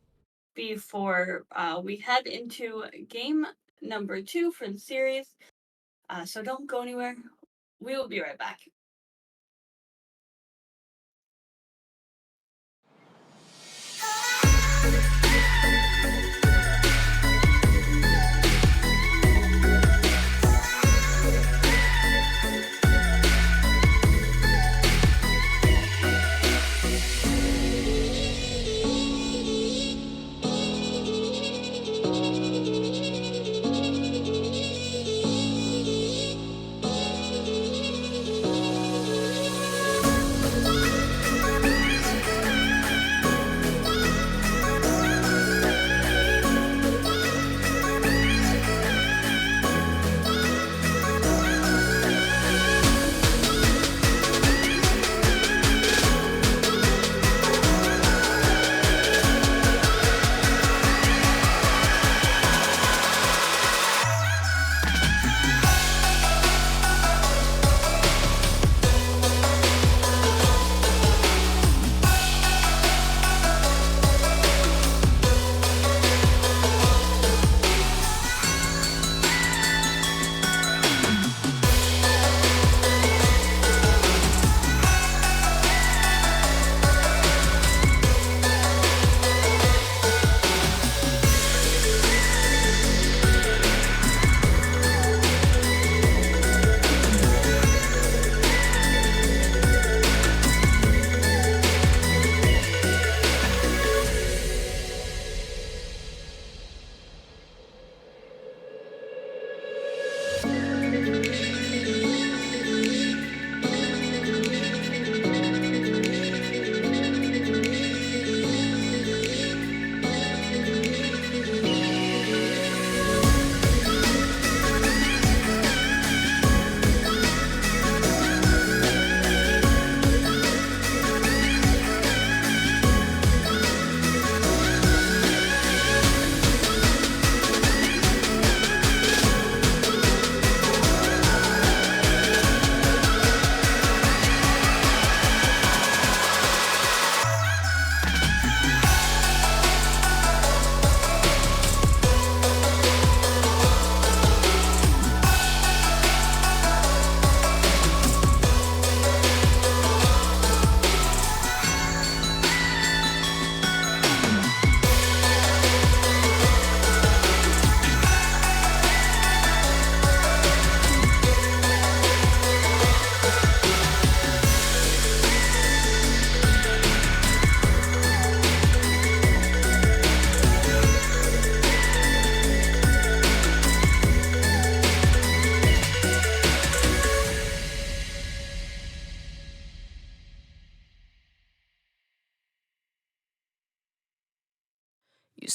before we head into game number two for the series. So don't go anywhere. We will be right back.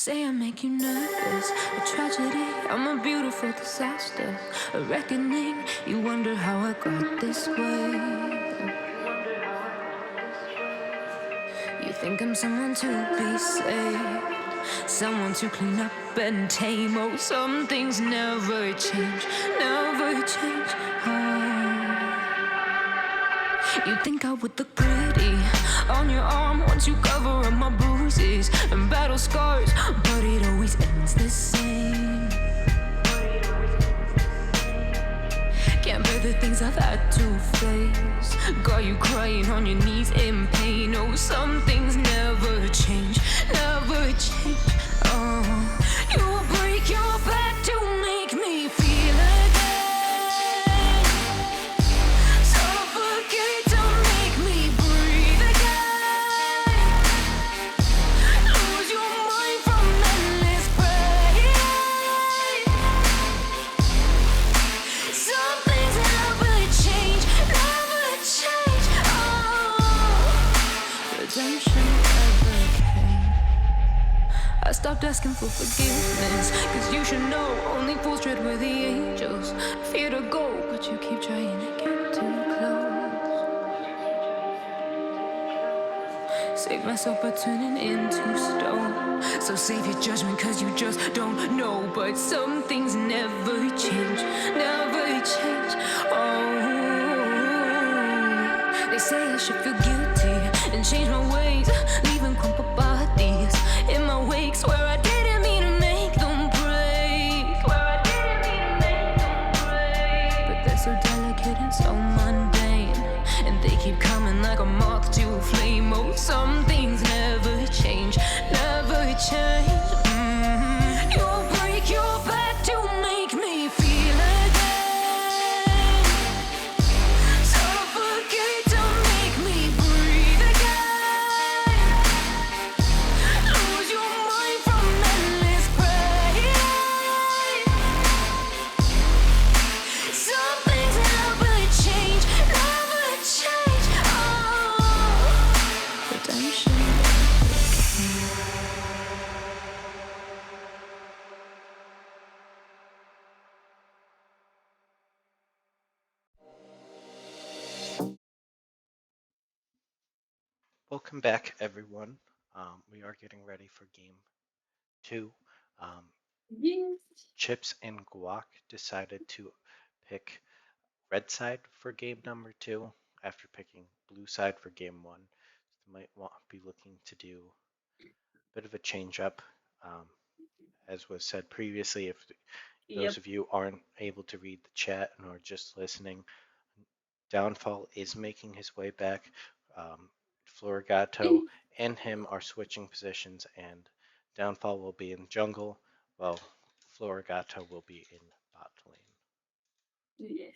say I make you nervous, a tragedy, I'm a beautiful disaster, a reckoning. You wonder how I got this way. You think I'm someone to be saved, someone to clean up and tame. Oh, some things never change, never change. Oh. You think I would look pretty on your arm once you cover up my bruises and battle scars, but it always ends the same. Can't bear the things I've had to face. Got you crying on your knees in pain. Oh, some things never change, never change. Oh, you will break your back to make me feel again. Suffocate to make me breathe again. Lose your mind from endless pain. Some things never change, never change. Oh, redemption never came. I stopped asking for forgiveness, cause you should know only fools tread where the angels fear to go, but you keep trying to get too close. Save myself by turning into stone. So save your judgment cause you just don't know. But some things never change, never change. Oh, they say I should feel guilty and change my ways, leaving crumpled bodies in my wake. Swear I didn't mean to make them break. Swear I didn't mean to make them break. But they're so delicate and so mundane, and they keep coming like a moth to a flame. Oh, some things never change, never change. You'll break your back to make me feel again. Suffocate to make me breathe again. Lose your mind from endless pain. Some things never change, never change. Oh, redemption Welcome back, everyone. We are getting ready for game two. Um, Yes. Chips and Guac decided to pick red side for game number two after picking blue side for game one. So they might be looking to do a bit of a change up. Um, as was said previously, if those Yep. of you aren't able to read the chat and are just listening, Downfall is making his way back. Florigato and him are switching positions, and Downfall will be in jungle, while Florigato will be in bot lane. Yes.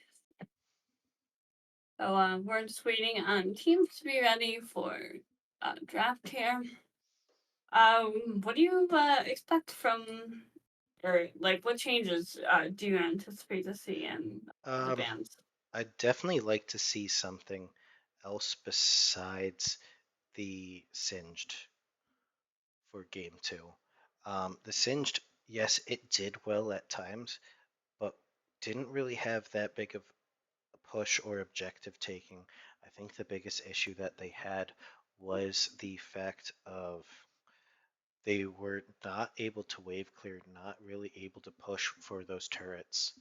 So we're just waiting on teams to be ready for draft here. What do you expect from, or like, what changes do you anticipate to see in the Um, bands? I'd definitely like to see something else besides the Singed for game two. The Singed, yes, it did well at times, but didn't really have that big of a push or objective taking. I think the biggest issue that they had was the fact of they were not able to wave clear, not really able to push for those turrets.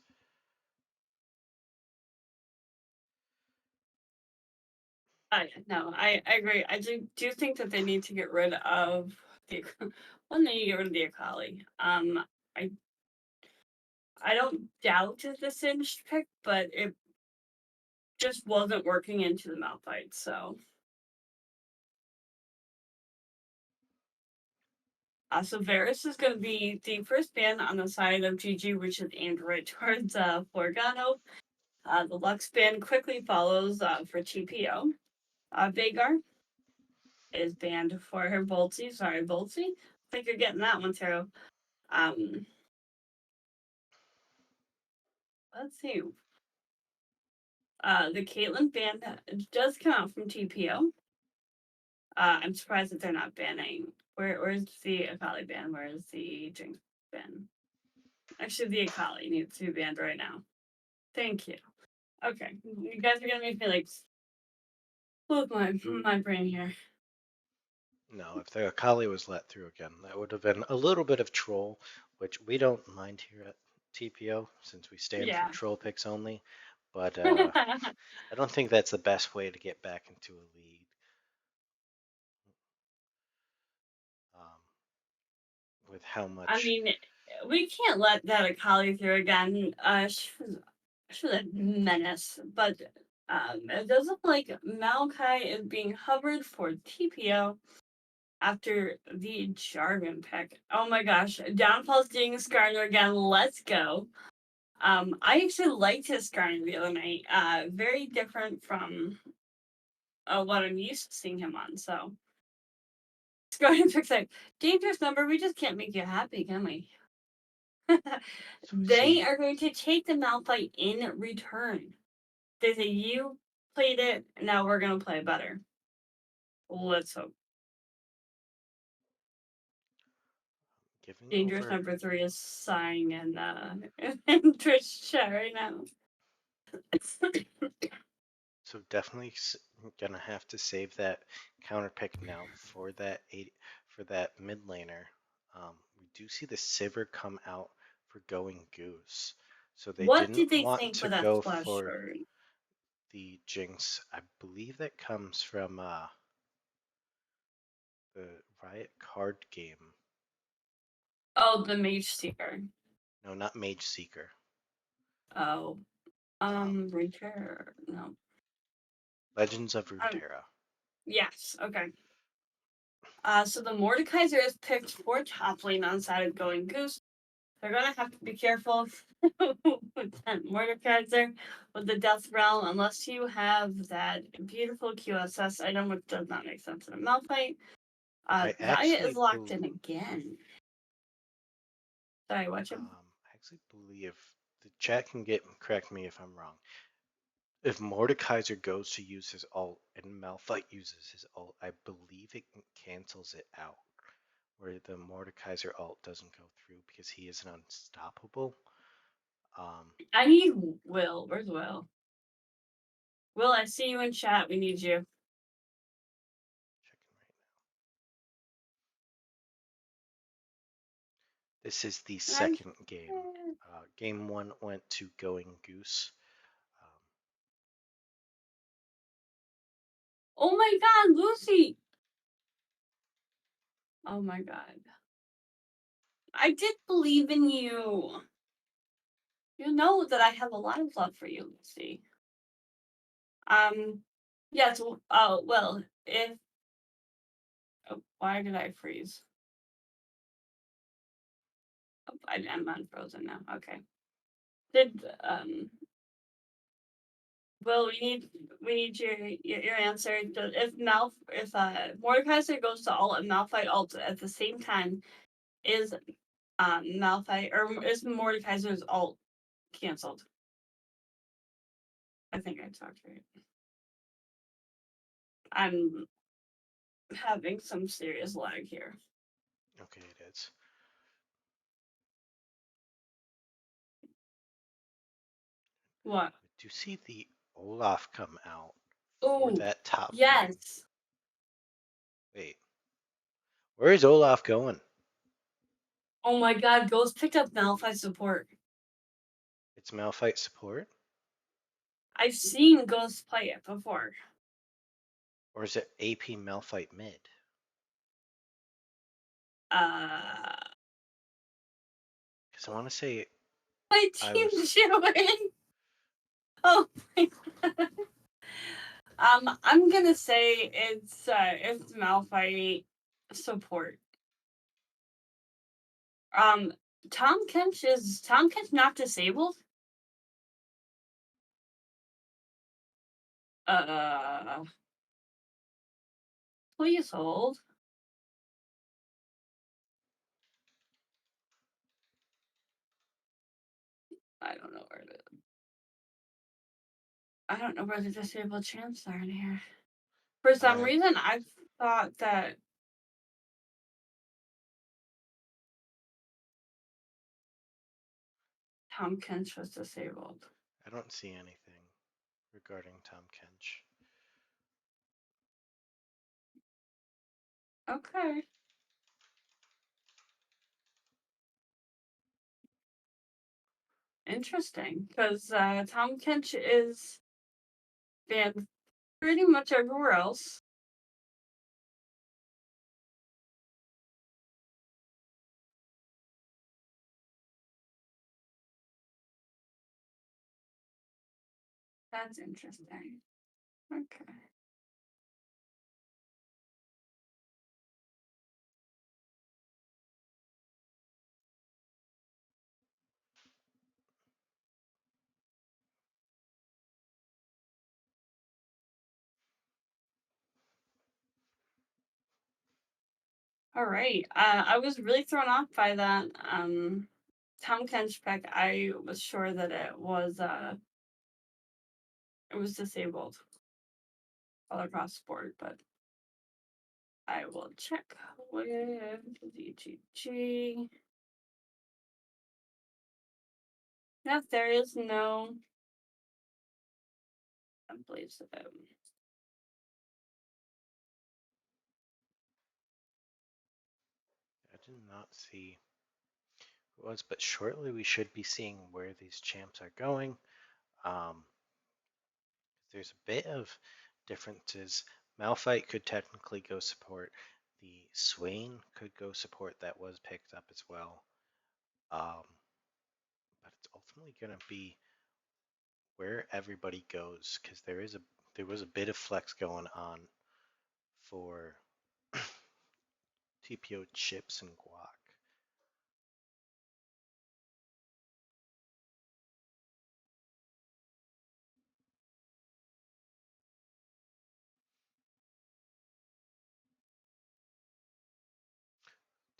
No, I agree. I do think that they need to get rid of the one. They need to get rid of the Akali. I I don't doubt the Singed pick, but it just wasn't working into the Malphite. So Varus is going to be the first ban on the side of GG, which is aimed right towards Forgano. The Lux ban quickly follows for TPO. Vagar is banned for her Boltsy. Sorry, Boltsy. I think you're getting that one, Taro. Um, let's see. The Caitlyn ban does come out from TPO. I'm surprised that they're not banning Where's the Akali ban? Where's the Jinx ban? Actually, the Akali needs to be banned right now. Thank you. Okay, you guys are gonna make me like flip my brain here. No, if the Akali was let through again, that would have been a little bit of troll, which we don't mind here at TPO since we stand for Yeah. troll picks only. But I don't think that's the best way to get back into a lead. Um, with how I much. mean, we can't let that Akali through again. She was a menace, but it does look like Maokai is being hovered for TPO after the Jarvan pick. Oh my gosh, Downfall's doing Skarner again. Let's go. I actually liked his Skarner the other night. Very different from what I'm used to seeing him on. So Skarner picks like dangerous number. We just can't make you happy, can we? So we They see. are going to take the Malphite in return. They say you played it, now we're gonna play better. Let's hope. Giving Dangerous over. number 3 is sighing in Twitch chat right now. So definitely gonna have to save that counter pick now for that mid laner. We do see the Sivir come out for going Goose, so they What didn't did they want think to with that go splash for shard? the Jinx. I believe that comes from the Riot card game. Oh, the Mage Seeker. No, not Mage Seeker. Oh, Um, Reacher. No. Legends of Um, Runeterra. yes. Okay. So the Mordekaiser is picked for top lane on side of going Goose. They're gonna have to be careful with that Mordekaiser with the Death Realm, unless you have that beautiful QSS item, which does not make sense in a Malphite. I Zaya is actually locked in again. Sorry, watch him. I actually believe the chat can correct me if I'm wrong. If Mordekaiser goes to use his ult and Malphite uses his ult, I believe it cancels it out, where the Mordekaiser ult doesn't go through because he is an unstoppable. I need Will. Where's Will? Will, I see you in chat. We need you. Checking right now. This is the second game. Game 1 went to going Goose. Oh my god, Lucy! Oh my god. I did believe in you. You know that I have a lot of love for you, Lucy. Yes, oh, well, if. Oh, why did I freeze? Oh, I'm unfrozen now. Okay. Did, well, we need your answer. If Mordekaiser goes to ult and Malphite ult at the same time, is Malphite or is Mordekaiser's ult canceled? I think I talked right. I'm having some serious lag here. Okay, it is. What? Do you see the Olaf come out for Oh, that top lane? yes. Wait, where is Olaf going? Oh my god, Ghost picked up Malphite support. It's Malphite support? I've seen Ghost play it before. Or is it AP Malphite mid? Uh, Because I want to say my I team was. doing? Oh my god. I'm gonna say it's Malphite support. Um, Tom Kench not disabled? Uh, please hold. I don't know where the disabled champs are in here. For some I reason, I thought that Tom Kench was disabled. I don't see anything regarding Tom Kench. Okay. Interesting. Because Tom Kench is banned pretty much everywhere else. That's interesting. Okay. All right. I was really thrown off by that. Tom Kench pick. I was sure that it was disabled all across the board, but I will check with DGG. Yes, there is no templates of it. I did not see who it was, but shortly we should be seeing where these champs are going. Um, there's a bit of differences. Malphite could technically go support. The Swain could go support. That was picked up as well. But it's ultimately going to be where everybody goes because there was a bit of flex going on for TPO Chipz and Guac.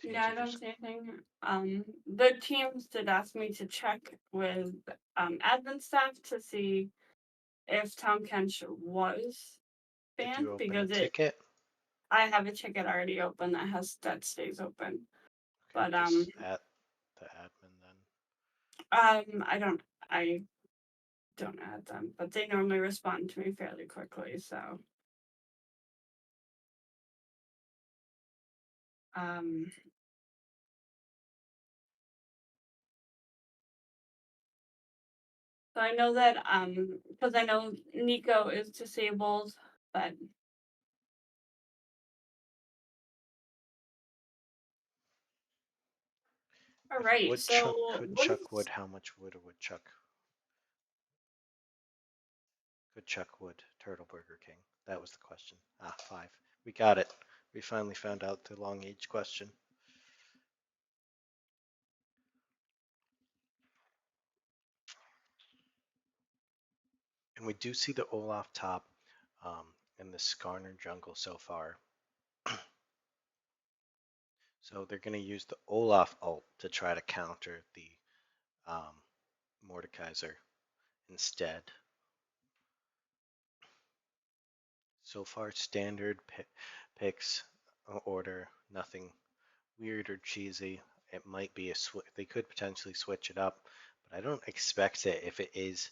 Yeah, Teams I are don't just see anything. The teams did ask me to check with admin staff to see if Tom Kench was did banned you open a because it ticket? I have a ticket already open that stays open. Okay, But just at the admin then. I don't add them, but they normally respond to me fairly quickly, so um so I know that because I know Nico is disabled, but all If a right. woodchuck So could what chuck is wood, how much would a woodchuck could chuck wood? Turtle Burger King. That was the question. Ah, 5. We got it. We finally found out the long age question. And we do see the Olaf top in the Skarner jungle so far. So they're going to use the Olaf ult to try to counter the um, Mordekaiser instead. So far, standard picks order, nothing weird or cheesy. It might be they could potentially switch it up, but I don't expect it if it is.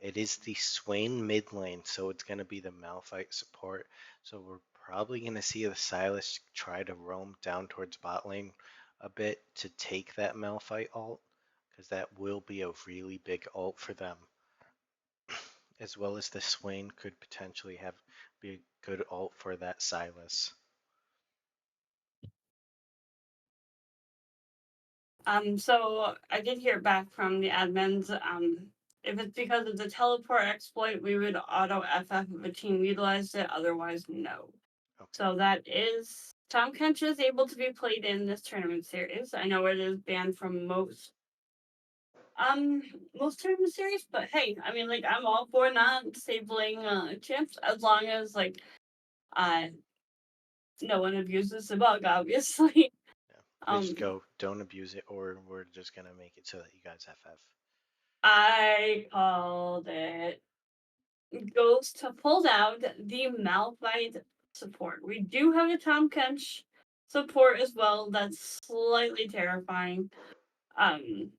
It is the Swain mid lane, so it's going to be the Malphite support. So we're probably going to see the Silas try to roam down towards bot lane a bit to take that Malphite ult, because that will be a really big ult for them. As well as the Swain could potentially be a good ult for that Silas. so I did hear back from the admins. If it's because of the teleport exploit, we would auto FF if a team utilized it. Otherwise, no. Okay. So that is Tom Kench is able to be played in this tournament series. I know it is banned from most tournament series, but hey, I mean, like, I'm all for not disabling champs as long as like uh no one abuses the bug, obviously. Yeah. We um just go, don't abuse it, or we're just gonna make it so that you guys FF. I called it. Goes to pull out the Malphite support. We do have a Tom Kench support as well. That's slightly terrifying. Um,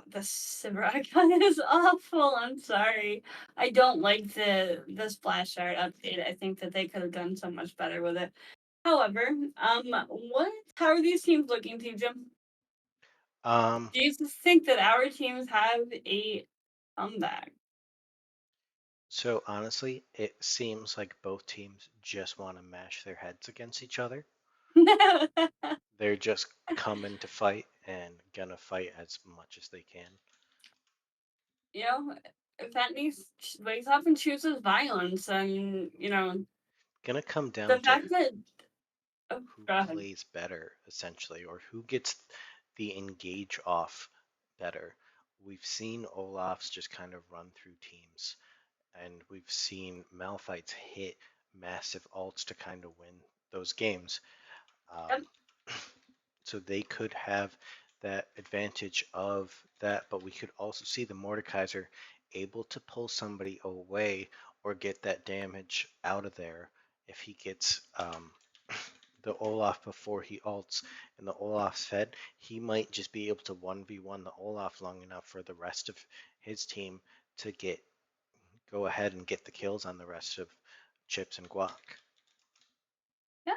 The silver icon is awful. I'm sorry. I don't like the splash art update. I think that they could have done so much better with it. However, what how are these teams looking to you, Jim? Um, Do you think that our teams have a comeback? so honestly, it seems like both teams just want to mash their heads against each other. They're just coming to fight and gonna fight as much as they can. You know, if that needs wakes up and chooses violence, and Gonna come the down to fact that oh, who go ahead. plays better, essentially, or who gets the engage off better. We've seen Olaf's just kind of run through teams, and we've seen Malphite's hit massive ults to kind of win those games. Yep. Um, so they could have that advantage of that, but we could also see the Mordekaiser able to pull somebody away or get that damage out of there if he gets the Olaf before he ults and the Olaf's fed. He might just be able to 1v1 the Olaf long enough for the rest of his team to go ahead and get the kills on the rest of Chipz and Guac. Yeah.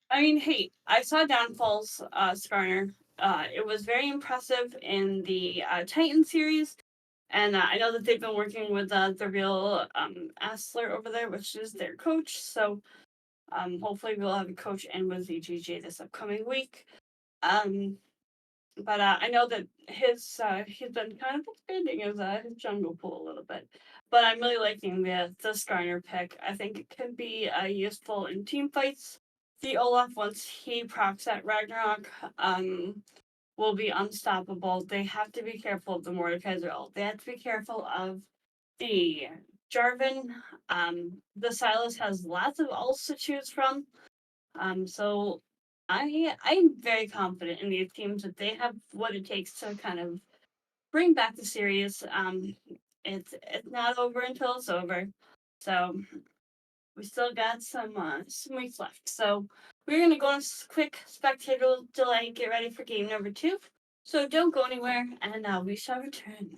I mean, hey, I saw Downfall's Skarner. It was very impressive in the Titan series, and I know that they've been working with the real Asler over there, which is their coach. So hopefully we'll have a coach in with ZGJ this upcoming week. Um, but I know that he's been kind of expanding his jungle pool a little bit. But I'm really liking the Skarner pick. I think it can be useful in team fights. The Olaf, once he procs at Ragnarok, will be unstoppable. They have to be careful of the Mordekaiser ult. They have to be careful of the Jarvan. The Silas has lots of ults to choose from. So I'm very confident in these teams that they have what it takes to kind of bring back the series. It's not over until it's over. So we still got some weeks left. So we're gonna go on a quick spectator delay, get ready for game number 2. So don't go anywhere, and we shall return.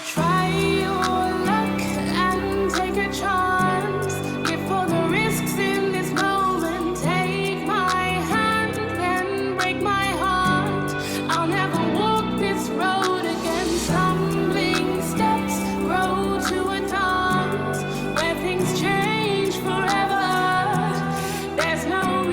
Try your luck and take a chance. Give all the risks in this moment. Take my hand, then break my heart. I'll never walk this road again. Stumbling steps grow to a dance where things change forever. There's no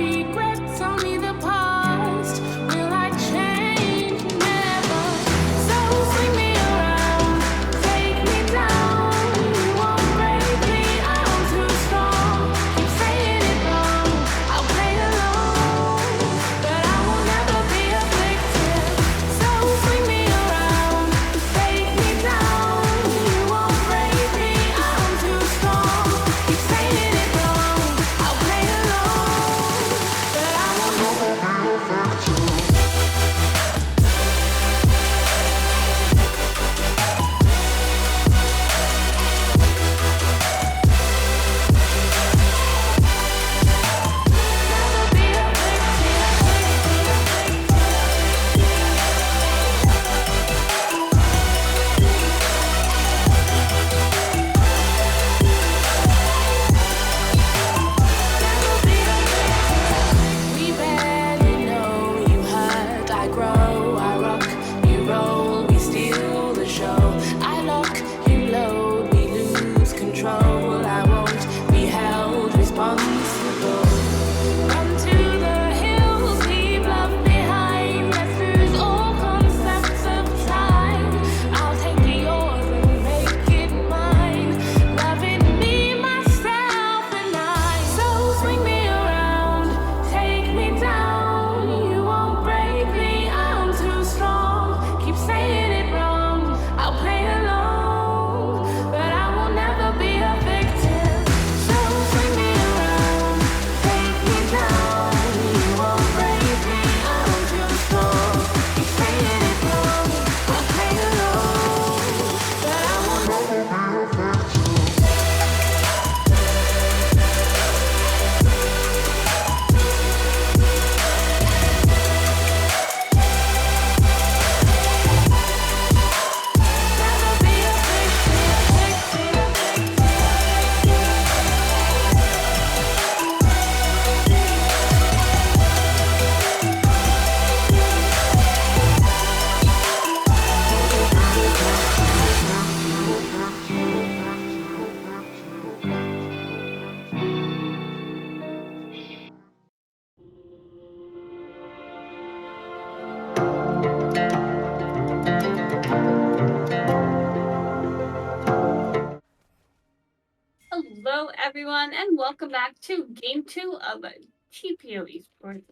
everyone, and welcome back to Game 2 of TPO Esports.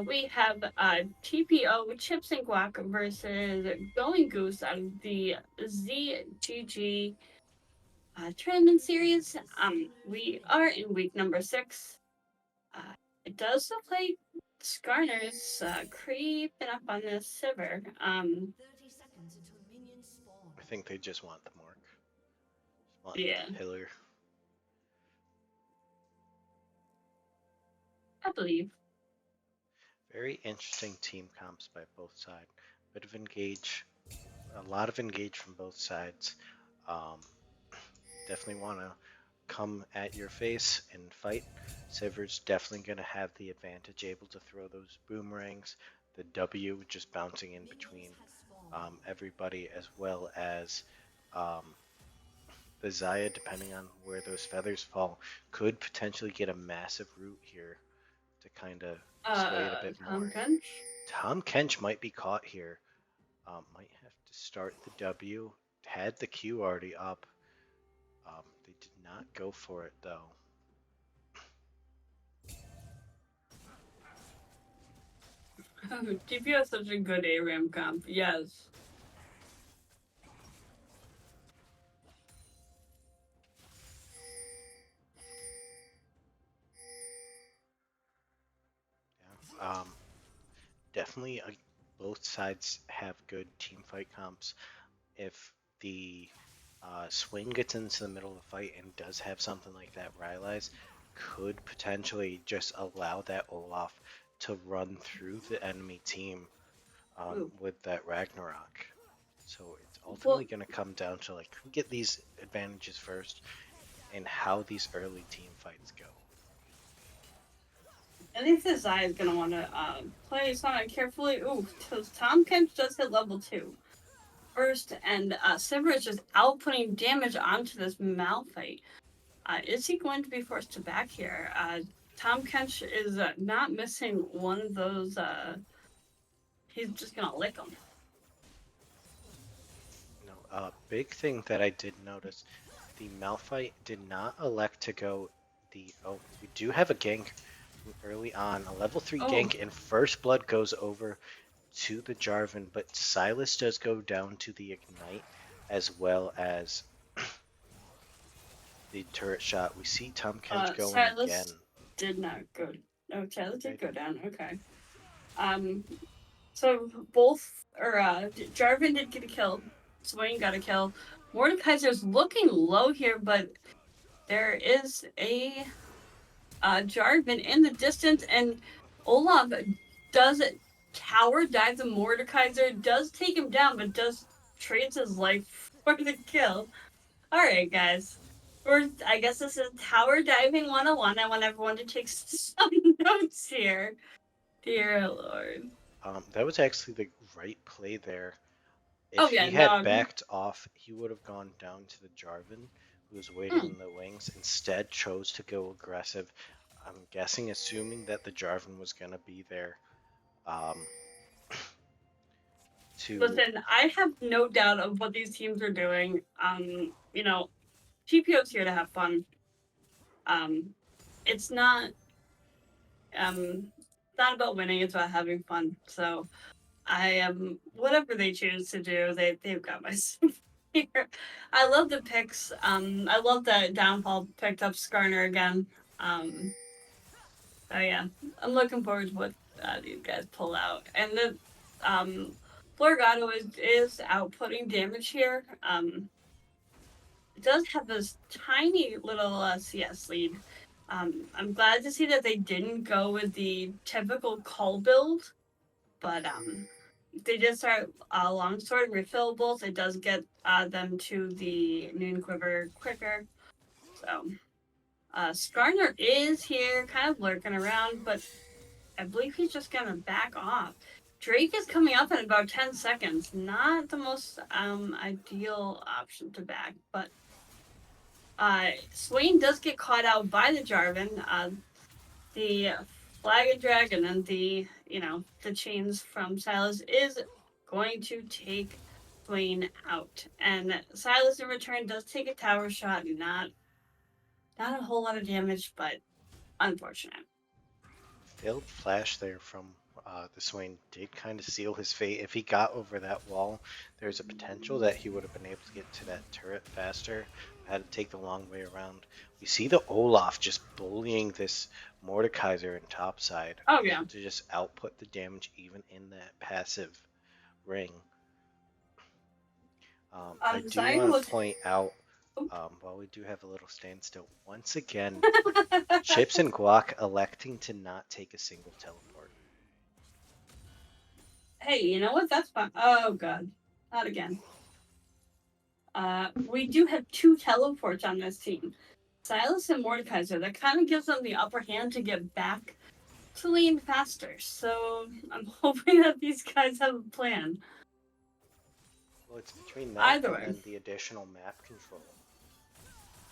We have TPO Chipz and Guac versus Going Goose out of the ZGG tournament series. We are in week number 6. It does look like Skarner's creeping up on this server. I think they just want the mark. Just want Yeah, the pillar. I believe. Very interesting team comps by both sides. Bit of engage, a lot of engage from both sides. Um, definitely want to come at your face and fight. Sever's definitely going to have the advantage, able to throw those boomerangs. The W just bouncing in between everybody, as well as um, the Zaya, depending on where those feathers fall, could potentially get a massive root here to kind of sway it a bit Tom more. Gunch. Tom Kench might be caught here. Might have to start the W. Had the Q already up. They did not go for it though. TPO is such a good ARAM comp. Yes. Yeah. Definitely both sides have good team fight comps. If the Swain gets into the middle of the fight and does have something like that Rylai's, could potentially just allow that Olaf to run through the enemy team with that Ragnarok. So it's ultimately going to come down to like who get these advantages first and how these early team fights go. I think this Zai is going to want to play Sonic carefully. Ooh, Tom Kemp does hit level 2 first, and Silver is just outputting damage onto this Malphite. Is he going to be forced to back here? Tom Kench is not missing one of those. He's just going to lick him. No, big thing that I did notice, the Malphite did not elect to go the. Oh, we do have a gank early on, a level 3 gank, and First Blood goes over to the Jarvan, but Silas does go down to the Ignite as well as the turret shot. We see Tom Kench going Silas again. Did not go. No, Silas did go down. Okay. So both, or Jarvan did get a kill. Swain got a kill. Mordekaiser's looking low here, but there is a Jarvan in the distance, and Olaf does tower dive the Mordekaiser, does take him down, but does trades his life for the kill. Alright, guys. I guess this is Tower Diving 101. I want everyone to take some notes here. Dear Lord. That was actually the right play there. If Oh, yeah, he had no. backed off, he would have gone down to the Jarvan, who was waiting in the wings. Instead, chose to go aggressive. I'm guessing, assuming that the Jarvan was going to be there. Listen, I have no doubt of what these teams are doing. You know, TPO's here to have fun. It's not not about winning, it's about having fun. So I am whatever they choose to do, they've got my here. I love the picks. I love that Downfall picked up Skarner again. Oh yeah, I'm looking forward to what these guys pull out. And the Florgato is outputting damage here. It does have this tiny little CS lead. I'm glad to see that they didn't go with the typical call build, but they did start longsword refillables. It does get them to the noon quiver quicker. So Skarner is here, kind of lurking around, but I believe he's just gonna back off. Drake is coming up in about 10 seconds. Not the most ideal option to back, but Swain does get caught out by the Jarvan. The Flag and Dragon and the chains from Silas is going to take Swain out. And Silas in return does take a tower shot, not Not a whole lot of damage, but unfortunate. Failed flash there from the Swain did kind of seal his fate. If he got over that wall, there's a potential that he would have been able to get to that turret faster. Had to take the long way around. We see the Olaf just bullying this Mordekaiser in topside, Oh yeah. able to just output the damage even in that passive ring. I do Zion want was. to point out, while we do have a little standstill, once again, Chips and Guac electing to not take a single teleport. Hey, you know what? That's fine. Oh god, not again. We do have 2 teleports on this team, Silas and Mordekaiser. That kind of gives them the upper hand to get back to lane faster. So I'm hoping that these guys have a plan. Well, it's between that Either and way. then the additional map control.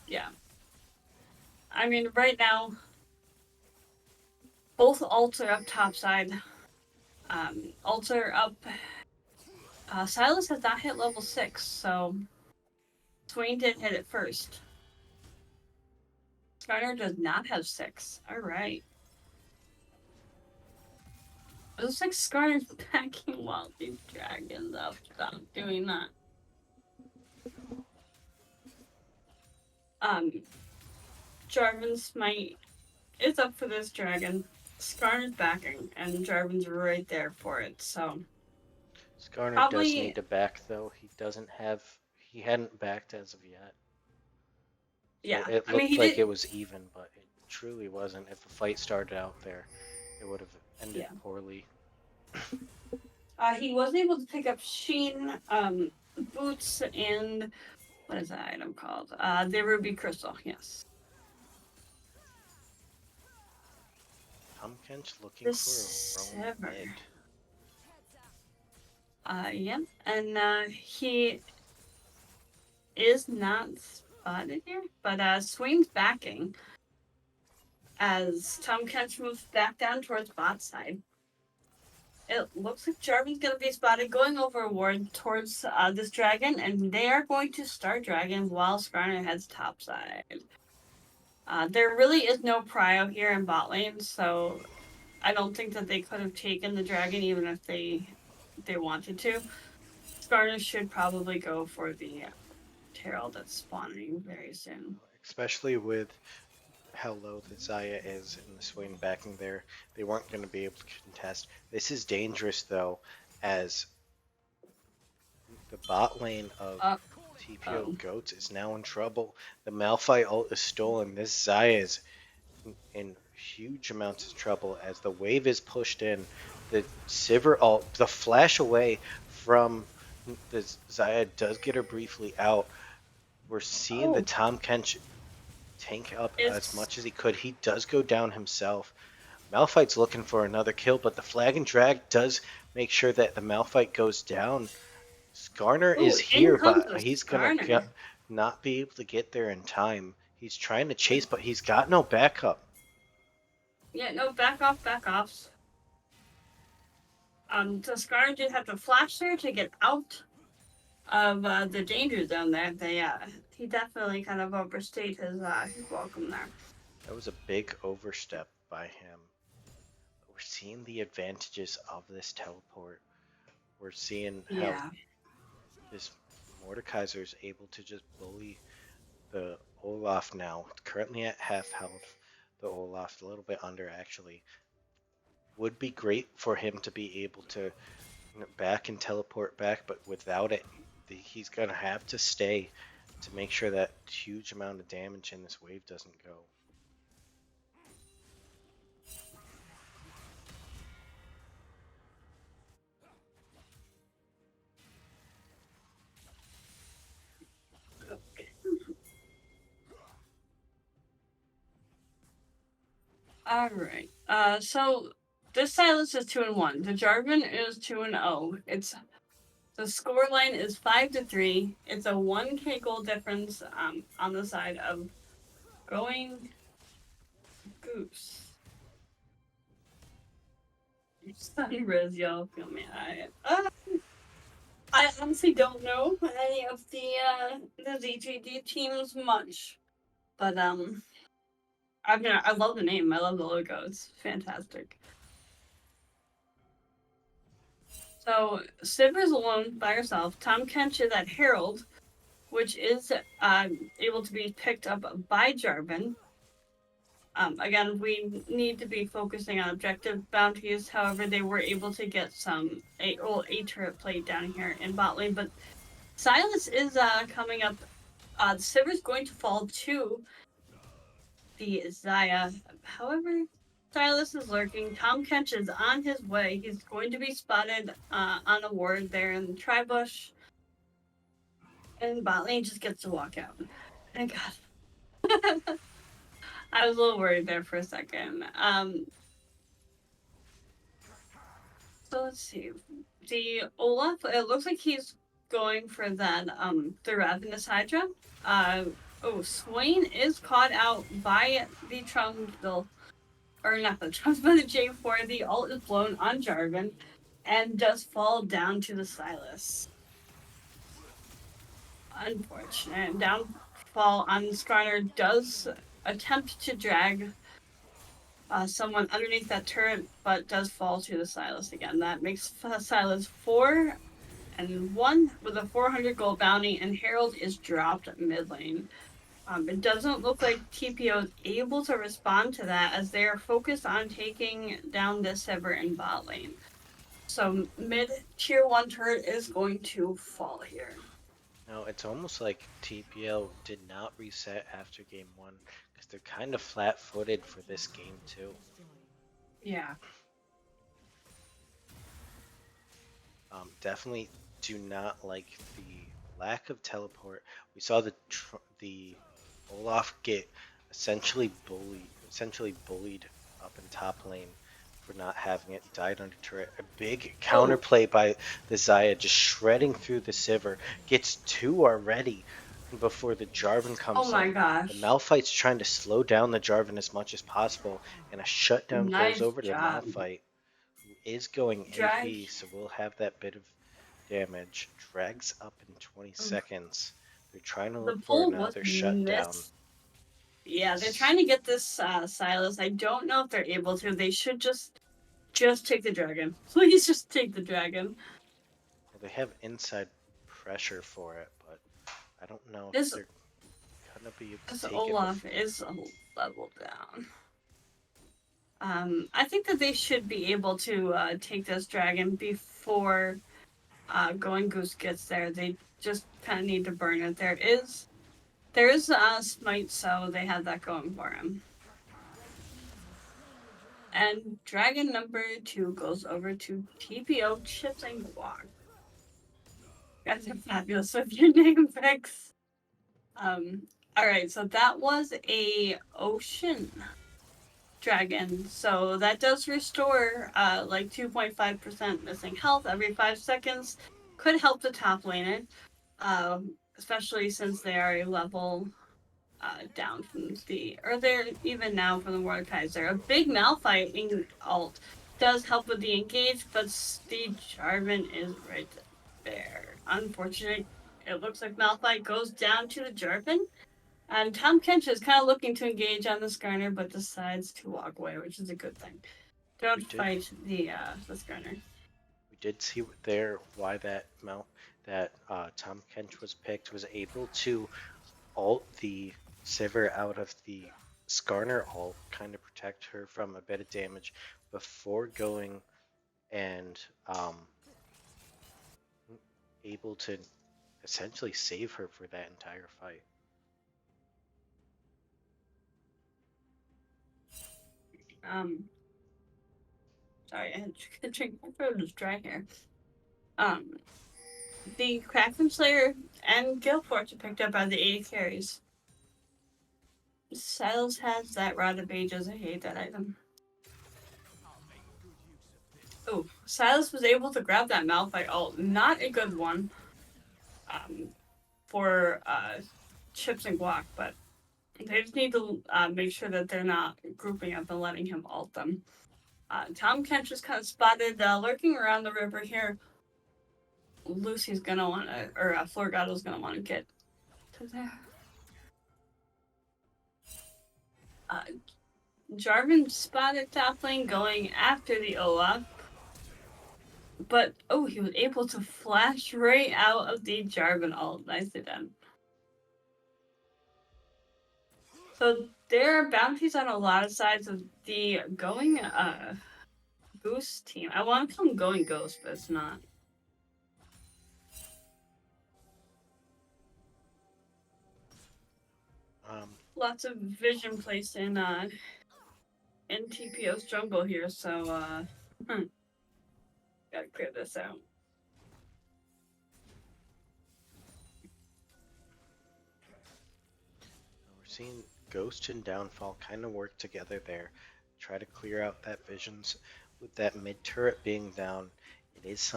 Yeah. I mean, right now, both ults are up topside. Ults are up. Silas has not hit level 6, so Swain did hit it first. Skarner does not have 6. Alright. It looks like Skarner's backing while these dragons up. Stop doing that. Jarvan's smite is up for this dragon. Skarner's backing, and Jarvan's right there for it, so. Skarner does Probably. need to back though. He hadn't backed as of yet. So Yeah. it I mean, looked he like did. it was even, but it truly wasn't. If the fight started out there, it would have ended poorly. He was able to pick up Sheen, boots, and what is that item called? The Ruby Crystal, yes. Tom Kench looking The for a roam Sever. mid. Yep, and he is not spotted here, but Swain's backing as Tom Kench moves back down towards bot side. It looks like Jarvan's going to be spotted going over a ward towards this dragon, and they are going to start dragon while Skarner heads topside. There really is no prio here in bot lane, so I don't think that they could have taken the dragon even if they wanted to. Skarner should probably go for the Terrell that's spawning very soon. Especially with how low the Zaya is and the Swain backing there, they weren't going to be able to contest. This is dangerous though, as the bot lane of TPO Goats is now in trouble. The Malphite ult is stolen. This Zaya is in huge amounts of trouble as the wave is pushed in. The Sivir ult, the flash away from the Zaya does get her briefly out. We're seeing the Tom Kench tank up as much as he could. He does go down himself. Malphite's looking for another kill, but the flag and drag does make sure that the Malphite goes down. Skarner is here, but he's going to not be able to get there in time. He's trying to chase, but he's got no backup. Yeah, no, back offs. So Skarner did have to flash there to get out of the danger zone there. He definitely kind of overstayed his welcome there. That was a big overstep by him. We're seeing the advantages of this teleport. We're seeing how this Mordekaiser is able to just bully the Olaf now. Currently at half health. The Olaf, a little bit under actually. Would be great for him to be able to back and teleport back, but without it, he's going to have to stay to make sure that huge amount of damage in this wave doesn't go. Alright. So this Silas is 2-1. The Jarvan is 2-0. The score line is 5-3. It's a 1k goal difference on the side of going Goose. Sunrise, y'all feel me. I honestly don't know any of the ZGD teams much, but I mean, I love the name. I love the logo. It's fantastic. So Sivers alone by herself. Tom Kench is at Herald, which is able to be picked up by Jarvan. Again, we need to be focusing on objective bounties. However, they were able to get some a turret plate down here in bot lane, but Silas is coming up. Sivir's going to fall to the Zaya. However, Silas is lurking. Tom Kench is on his way. He's going to be spotted on a ward there in the tri-bush. And bot lane just gets to walk out. Thank God. I was a little worried there for a second. So let's see. The Olaf, it looks like he's going for that, the Ravenous Hydra. Swain is caught out by the Trumsville, or not the Trumps, but the J4. The ult is blown on Jarvan and does fall down to the Silas. Unfortunate. Downfall on Skarner does attempt to drag someone underneath that turret, but does fall to the Silas again. That makes Silas 4-1 with a 400 gold bounty, and Herald is dropped mid lane. It doesn't look like TPO is able to respond to that as they are focused on taking down this Sivir in bot lane. So mid tier 1 turret is going to fall here. Now, it's almost like TPO did not reset after game 1 because they're kind of flat-footed for this game too. Yeah. Definitely do not like the lack of teleport. We saw the Olaf get essentially bullied up in top lane for not having it, died under turret. A big counterplay by the Zaya, just shredding through the Sivir. Gets 2 already before the Jarvan comes in. Oh my gosh. The Malphite's trying to slow down the Jarvan as much as possible, and a shutdown Nice goes over to the job. Malphite, who is going Drag. AV, so we'll have that bit of damage. Drags up in 20 seconds. They're trying to look for another shutdown. Yeah, they're trying to get this Silas. I don't know if they're able to. They should just take the dragon. Please just take the dragon. Well, they have inside pressure for it, but I don't know if they're gonna be able to take Olaf it. is a level down. I think that they should be able to take this dragon before going Goose gets there. They just kind of need to burn it. There is smite, so they have that going for him. And dragon number 2 goes over to TPO Chipz Guac. You guys are fabulous with your name picks. Alright, so that was a ocean dragon. So that does restore like 2.5% missing health every 5 seconds. Could help the top laner, especially since they are a level down from they're even now from the Mordekaiser. A big Malphite alt does help with the engage, but the Jarvan is right there. Unfortunate. It looks like Malphite goes down to the Jarvan, and Tom Kench is kind of looking to engage on the Skarner, but decides to walk away, which is a good thing. Don't fight the Skarner. We did see there why that Tom Kench was picked, was able to ult the Sivir out of the Skarner ult, kind of protect her from a bit of damage before going and able to essentially save her for that entire fight. Sorry, I had to drink. My throat is dry here. The Crackman Slayer and Guildforge are picked up by the 80 carries. Silas has that Rod of Ages. I hate that item. Oh, Silas was able to grab that Malphite ult. Not a good one for Chipz and Guac, but they just need to make sure that they're not grouping up and letting him ult them. Tom Kench is kind of spotted lurking around the river here. Lucy's gonna want to, or Florgado's gonna want to get to there. Jarvan spotted top lane going after the Olaf. But, oh, he was able to flash right out of the Jarvan ult. Nicely done. So there are bounties on a lot of sides of the going Goose team. I want to call him going Ghost, but it's not. Lots of vision placed in TPO's jungle here, so gotta clear this out. We're seeing Ghost and Downfall kind of work together there. Try to clear out that visions. With that mid turret being down, it is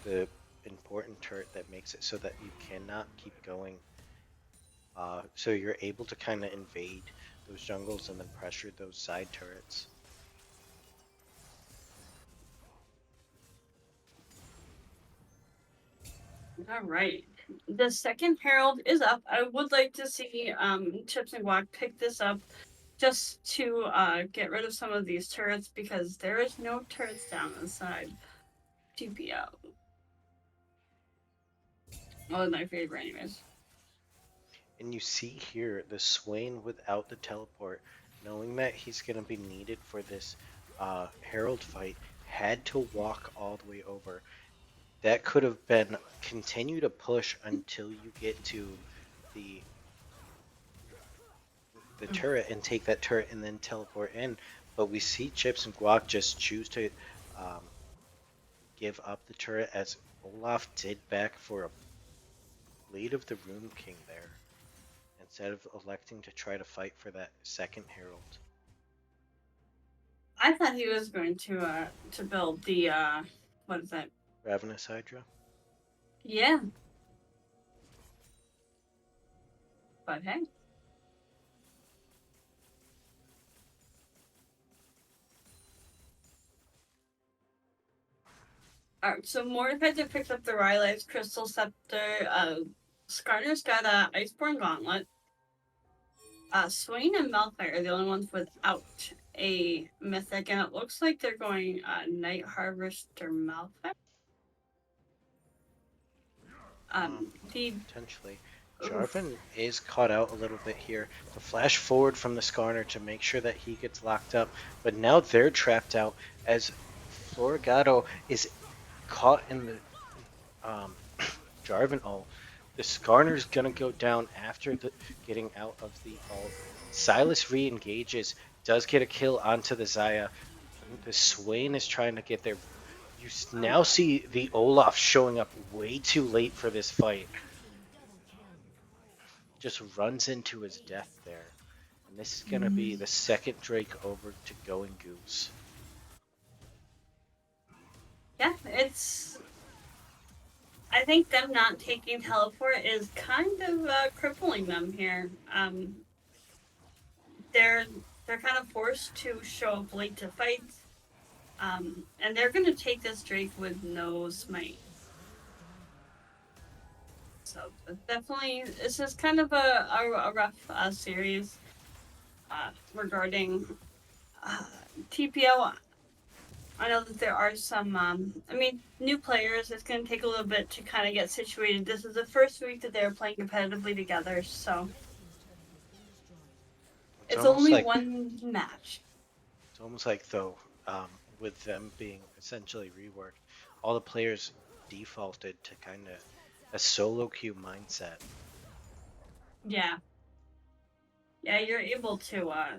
the important turret that makes it so that you cannot keep going. So you're able to kind of invade those jungles and then pressure those side turrets. All right. The second Herald is up. I would like to see Chipz and Guac pick this up just to get rid of some of these turrets because there is no turrets down inside TPO. One of my favorite anyways. And you see here the Swain without the teleport, knowing that he's going to be needed for this Herald fight, had to walk all the way over. That could have been continue to push until you get to the turret and take that turret and then teleport in. But we see Chipz and Guac just choose to give up the turret as Olaf did back for a lead of the Rune King there, instead of electing to try to fight for that second Herald. I thought he was going to build the what is that? Ravenous Hydra? Yeah. But hey. Alright, so Mordekaiser picks up the Rylai's Crystal Scepter. Skarner's got a Iceborne Gauntlet. Swain and Malphite are the only ones without a Mythic, and it looks like they're going Night Harvester Malphite. Potentially. Jarvan is caught out a little bit here. The flash forward from the Skarner to make sure that he gets locked up, but now they're trapped out as Florigado is caught in the Jarvan ult. The Skarner's gonna go down after getting out of the ult. Silas re-engages, does get a kill onto the Xayah. The Swain is trying to get there. You now see the Olaf showing up way too late for this fight. Just runs into his death there. And this is gonna be the second Drake over to going Goose. Yeah, I think them not taking teleport is kind of crippling them here. They're kind of forced to show up late to fights, and they're gonna take this Drake with no smite. So definitely, this is kind of a rough series regarding TPO. I know that there are some, new players. It's going to take a little bit to kind of get situated. This is the first week that they're playing competitively together, so it's only like, one match. It's almost like, though, with them being essentially reworked, all the players defaulted to kind of a solo queue mindset. Yeah. Yeah, you're able to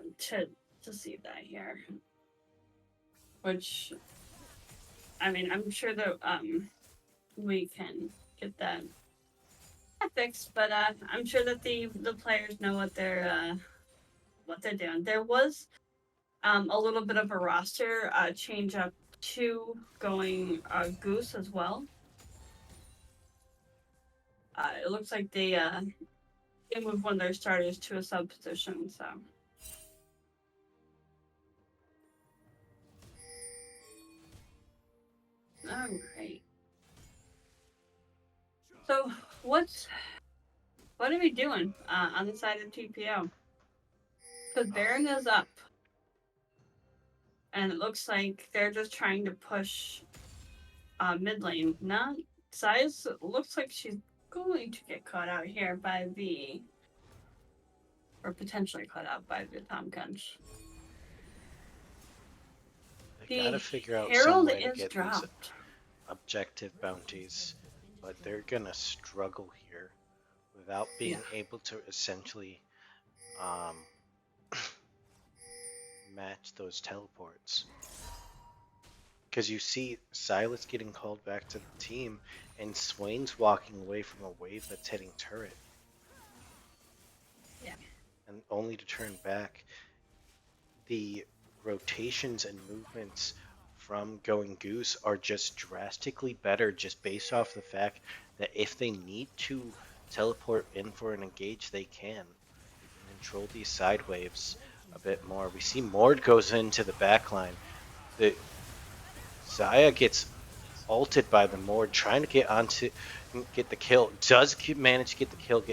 see that here. Which, I'm sure that we can get that fixed, but I'm sure that the players know what they're doing. There was a little bit of a roster change up to going Goose as well. It looks like they moved one of their starters to a sub position, so. Alright. So, what are we doing on the side of TPO? Because Baron is up. and it looks like they're just trying to push mid lane. Not Size looks like she's going to get caught out here by the, or potentially caught out by the Tom Gunch. They gotta The figure out some Herald way to is get these dropped. objective bounties, but they're gonna struggle here without being able to essentially um, match those teleports. Because you see Silas getting called back to the team, and Swain's walking away from a wave that's hitting turret. Yeah. And only to turn back. The rotations and movements from going Goose are just drastically better just based off the fact that if they need to teleport in for an engage, they can. You can control these side waves a bit more. We see Mord goes into the backline. The Xayah gets ulted by the Mord, trying to get the kill. Does manage to get the kill,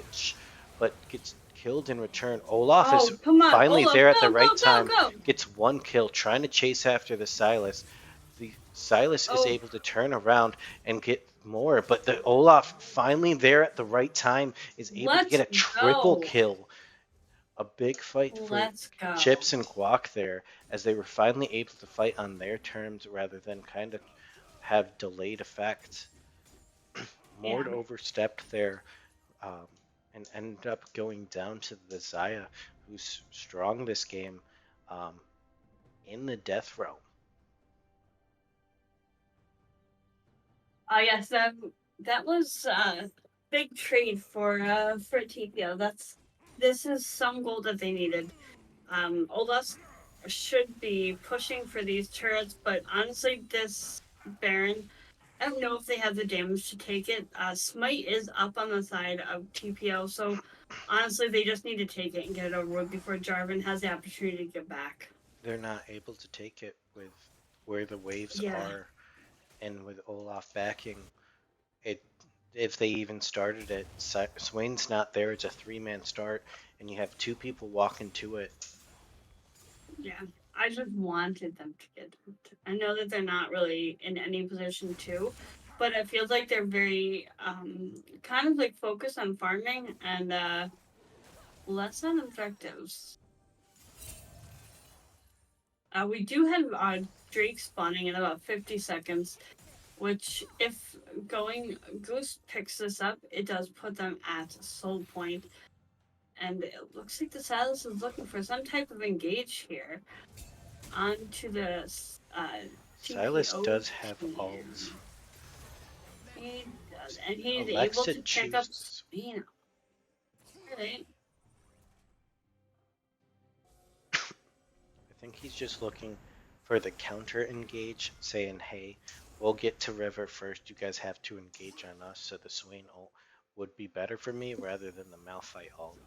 but gets killed in return. Olaf is Come on, finally Olaf, there at go, the right go, go, time. go. Gets one kill, trying to chase after the Silas. The Silas is able to turn around and get more, but the Olaf finally there at the right time is able to get Let's a triple go. kill. A big fight for Let's go. Chipz and Guac there, as they were finally able to fight on their terms rather than kind of have delayed effect. Mord overstepped there and ended up going down to the Xayah, who's strong this game um, in the death realm. Yes, that was a big trade for TPO. This is some gold that they needed. Olaf should be pushing for these turrets, but honestly, this Baron, I don't know if they have the damage to take it. Smite is up on the side of TPO, so honestly, they just need to take it and get it over with before Jarvan has the opportunity to get back. They're not able to take it with where the waves are, and with Olaf backing it. If they even started it, Swain's not there. It's a 3-man start, and you have 2 people walking to it. Yeah, I just wanted them to get it. I know that they're not really in any position to, but it feels like they're very kind of like focused on farming and less on objectives. We do have Drake spawning in about 50 seconds, which if going Goose picks this up, it does put them at soul point. And it looks like the Silas is looking for some type of engage here onto the Silas TPO does have team. ults. He does, and he's Alexa able to pick up chooses. Spino. Right. I think he's just looking for the counter engage, saying, hey, we'll get to river first. You guys have to engage on us, so the Swain ult would be better for me rather than the Malphite ult.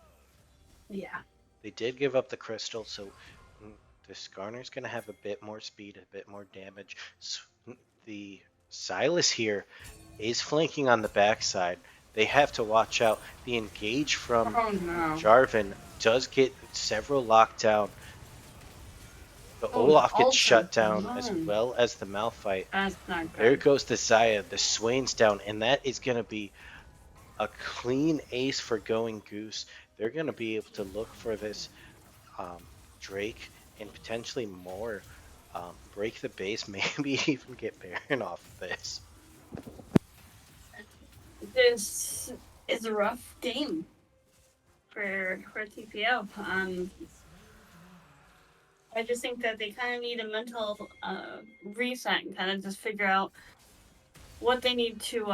Yeah. They did give up the crystal, so the Skarner's going to have a bit more speed, a bit more damage. The Silas here is flanking on the backside. They have to watch out. The engage from Jarvan does get several locked down. The Olaf gets shut down as well as the Malphite. That's not good. There goes the Xayah. The Swain's down, and that is going to be a clean ace for going Goose. They're going to be able to look for this Drake and potentially more. Break the base, maybe even get Baron off of this. This is a rough game for TPO. I just think that they kind of need a mental reset and kind of just figure out what they need to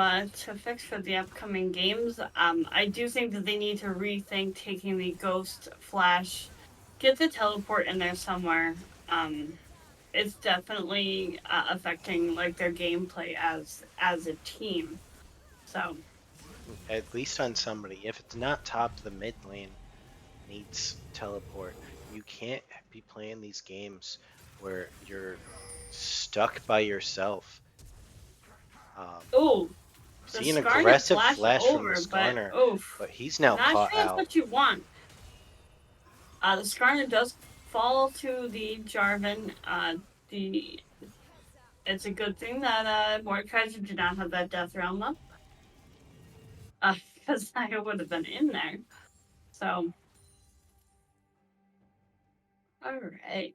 fix for the upcoming games. I do think that they need to rethink taking the Ghost Flash, get the teleport in there somewhere. It's definitely affecting like their gameplay as a team. So at least on somebody, if it's not top, the mid lane needs teleport. You can't be playing these games where you're stuck by yourself. See an aggressive flash from the Skarner, but he's now caught out. Not sure what you want. The Skarner does fall to the Jarvan. it's a good thing that Mordekaiser did not have that death realm up. Because I would have been in there. So, all right.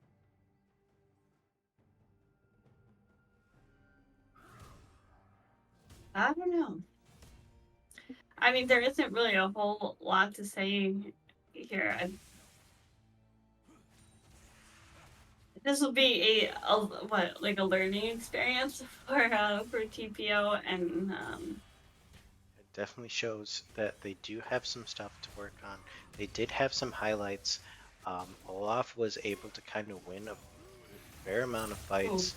I don't know. I mean, there isn't really a whole lot to say here. This will be like a learning experience for TPO, and It definitely shows that they do have some stuff to work on. They did have some highlights. Olaf was able to kind of win a fair amount of fights.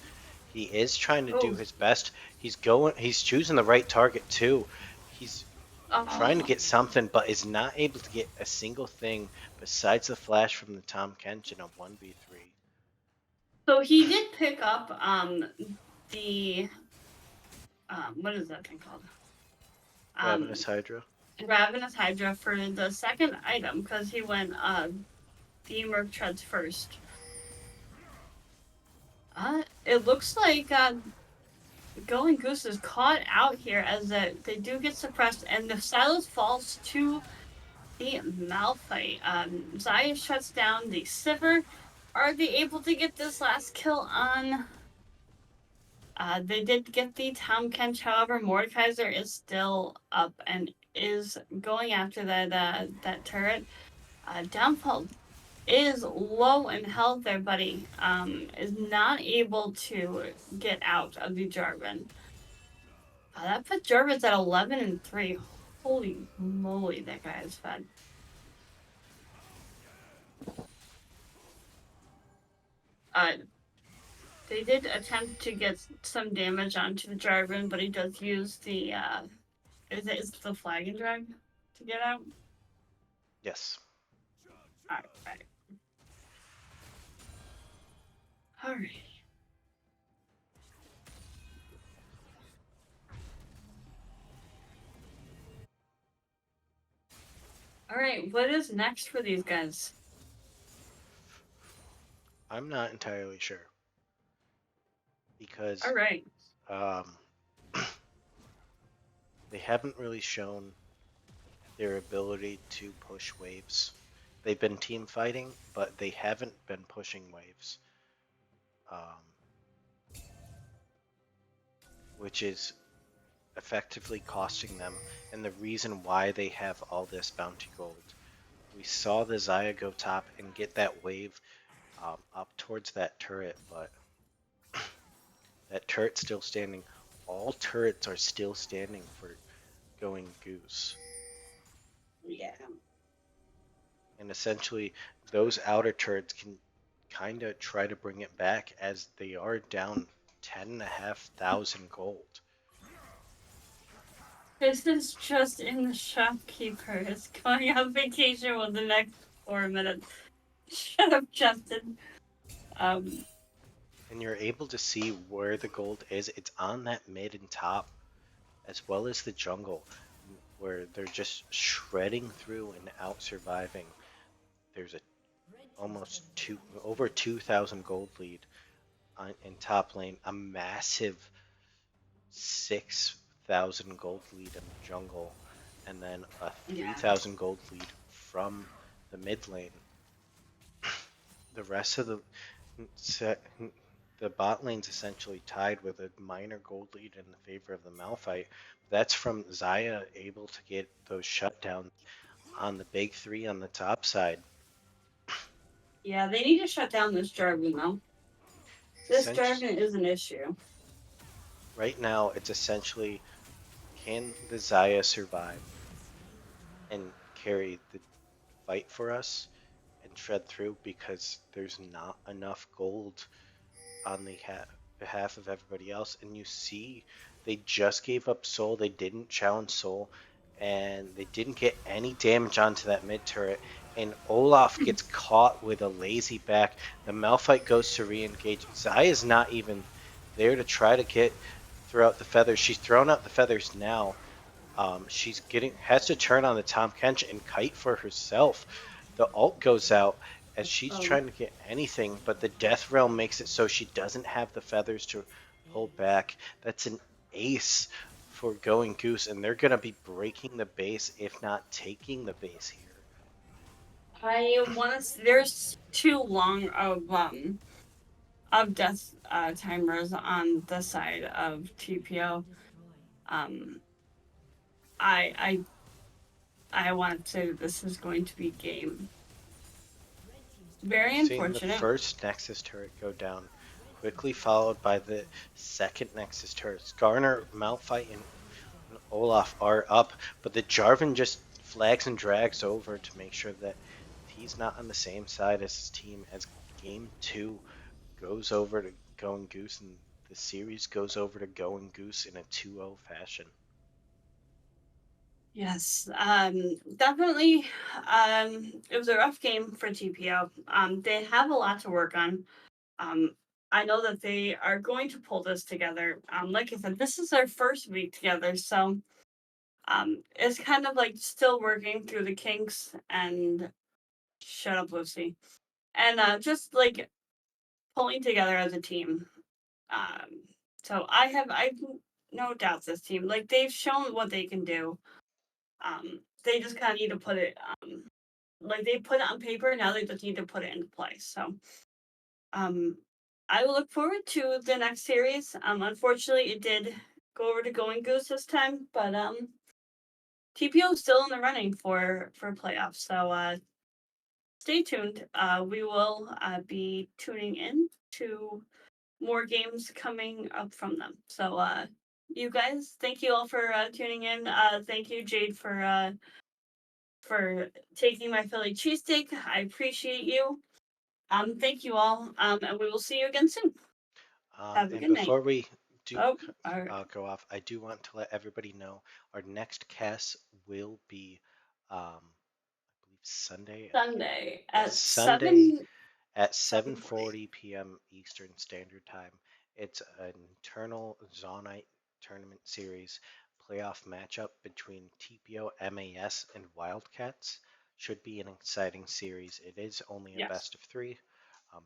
He is trying to do his best. He's choosing the right target too. He's trying to get something, but is not able to get a single thing besides the flash from the Tom Kench in a 1v3. So he did pick up the what is that thing called? Ravenous Hydra. Ravenous Hydra for the second item because he went the Merc Treads first. It looks like Going Goose is caught out here as they do get suppressed, and the Silas falls to the Malphite. Zaya shuts down the Sivir. Are they able to get this last kill on? They did get the Tom Kench, however, Mordekaiser is still up and is going after that turret. Downfall is low in health there, buddy. Is not able to get out of the Jarvan. That put Jarvan's at 11-3. Holy moly, that guy is fed. They did attempt to get some damage onto the Jarvan, but he does use the is the flag and drag to get out? Yes. Alright. Alright. Alright, what is next for these guys? I'm not entirely sure. Because Alright. They haven't really shown their ability to push waves. They've been team fighting, but they haven't been pushing waves. Which is effectively costing them, and the reason why they have all this bounty gold. We saw the Zaya go top and get that wave up towards that turret, but that turret's still standing. All turrets are still standing for Going Goose. Yeah. And essentially, those outer turrets can kind of try to bring it back as they are down 10,500 gold. This is just in the shopkeeper is going on vacation with the next 4 minutes. Shut up, Justin. And you're able to see where the gold is. It's on that mid and top, as well as the jungle, where they're just shredding through and out surviving. There's a almost over 2,000 gold lead in top lane, a massive 6,000 gold lead in the jungle, and then a 3,000 gold lead from the mid lane. The rest of the bot lane's essentially tied with a minor gold lead in the favor of the Malphite. That's from Zaya able to get those shutdowns on the big three on the top side. Yeah, they need to shut down this Jarvan though. This Jarvan is an issue. Right now, it's essentially, can the Zaya survive and carry the fight for us and shred through, because there's not enough gold on the behalf of everybody else. And you see, they just gave up Soul. They didn't challenge Soul, and they didn't get any damage onto that mid turret. And Olaf gets caught with a lazy back. The Malphite goes to re-engage. Zaya's not even there to try to throw out the feathers. She's thrown out the feathers now. She's has to turn on the Tom Kench and kite for herself. The ult goes out, as she's Oh, trying to get anything, but the Death Realm makes it so she doesn't have the feathers to pull back. That's an ace for Going Goose, and they're going to be breaking the base, if not taking the base here. I want to. There's too long of death timers on the side of TPO. Um, I I want to say that this is going to be game. Very Seeing the unfortunate. first Nexus turret go down, quickly followed by the second Nexus turret. Garner, Malphite, and Olaf are up, but the Jarvan just flags and drags over to make sure that he's not on the same side as his team as game two goes over to Going Goose and the series goes over to Going Goose in a 2-0 fashion. Yes, definitely. It was a rough game for TPO. They have a lot to work on. Um, I know that they are going to pull this together. Like I said, this is our first week together, so it's kind of like still working through the kinks and shut up, Lucy, and just like pulling together as a team. Um, so I've no doubts this team. Like they've shown what they can do. They just kind of need to put it like they put it on paper. Now they just need to put it into play. So um, I will look forward to the next series. Unfortunately, it did go over to Going Goose this time, but TPO is still in the running for playoffs. So stay tuned. We will be tuning in to more games coming up from them. So you guys, thank you all for tuning in. Thank you, Jade, for taking my Philly cheesesteak. I appreciate you. Thank you all. And we will see you again soon. Have a And good night. before we do Oh, all right. go off, I do want to let everybody know our next cast will be, I believe Sunday. Sunday Yes, at Sunday 7 at 7:40. 7:40 p.m. Eastern Standard Time. It's an internal Zonite tournament series playoff matchup between TPO, MAS, and Wildcats. Should be an exciting series. It is only a Yes. best of three,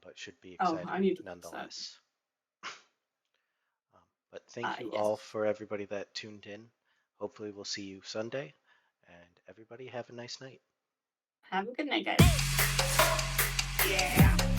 but should be Oh, I exciting need to fix that. nonetheless. But thank you all Yes. for everybody that tuned in. Hopefully, we'll see you Sunday, and everybody have a nice night. Have a good night, guys. Yeah.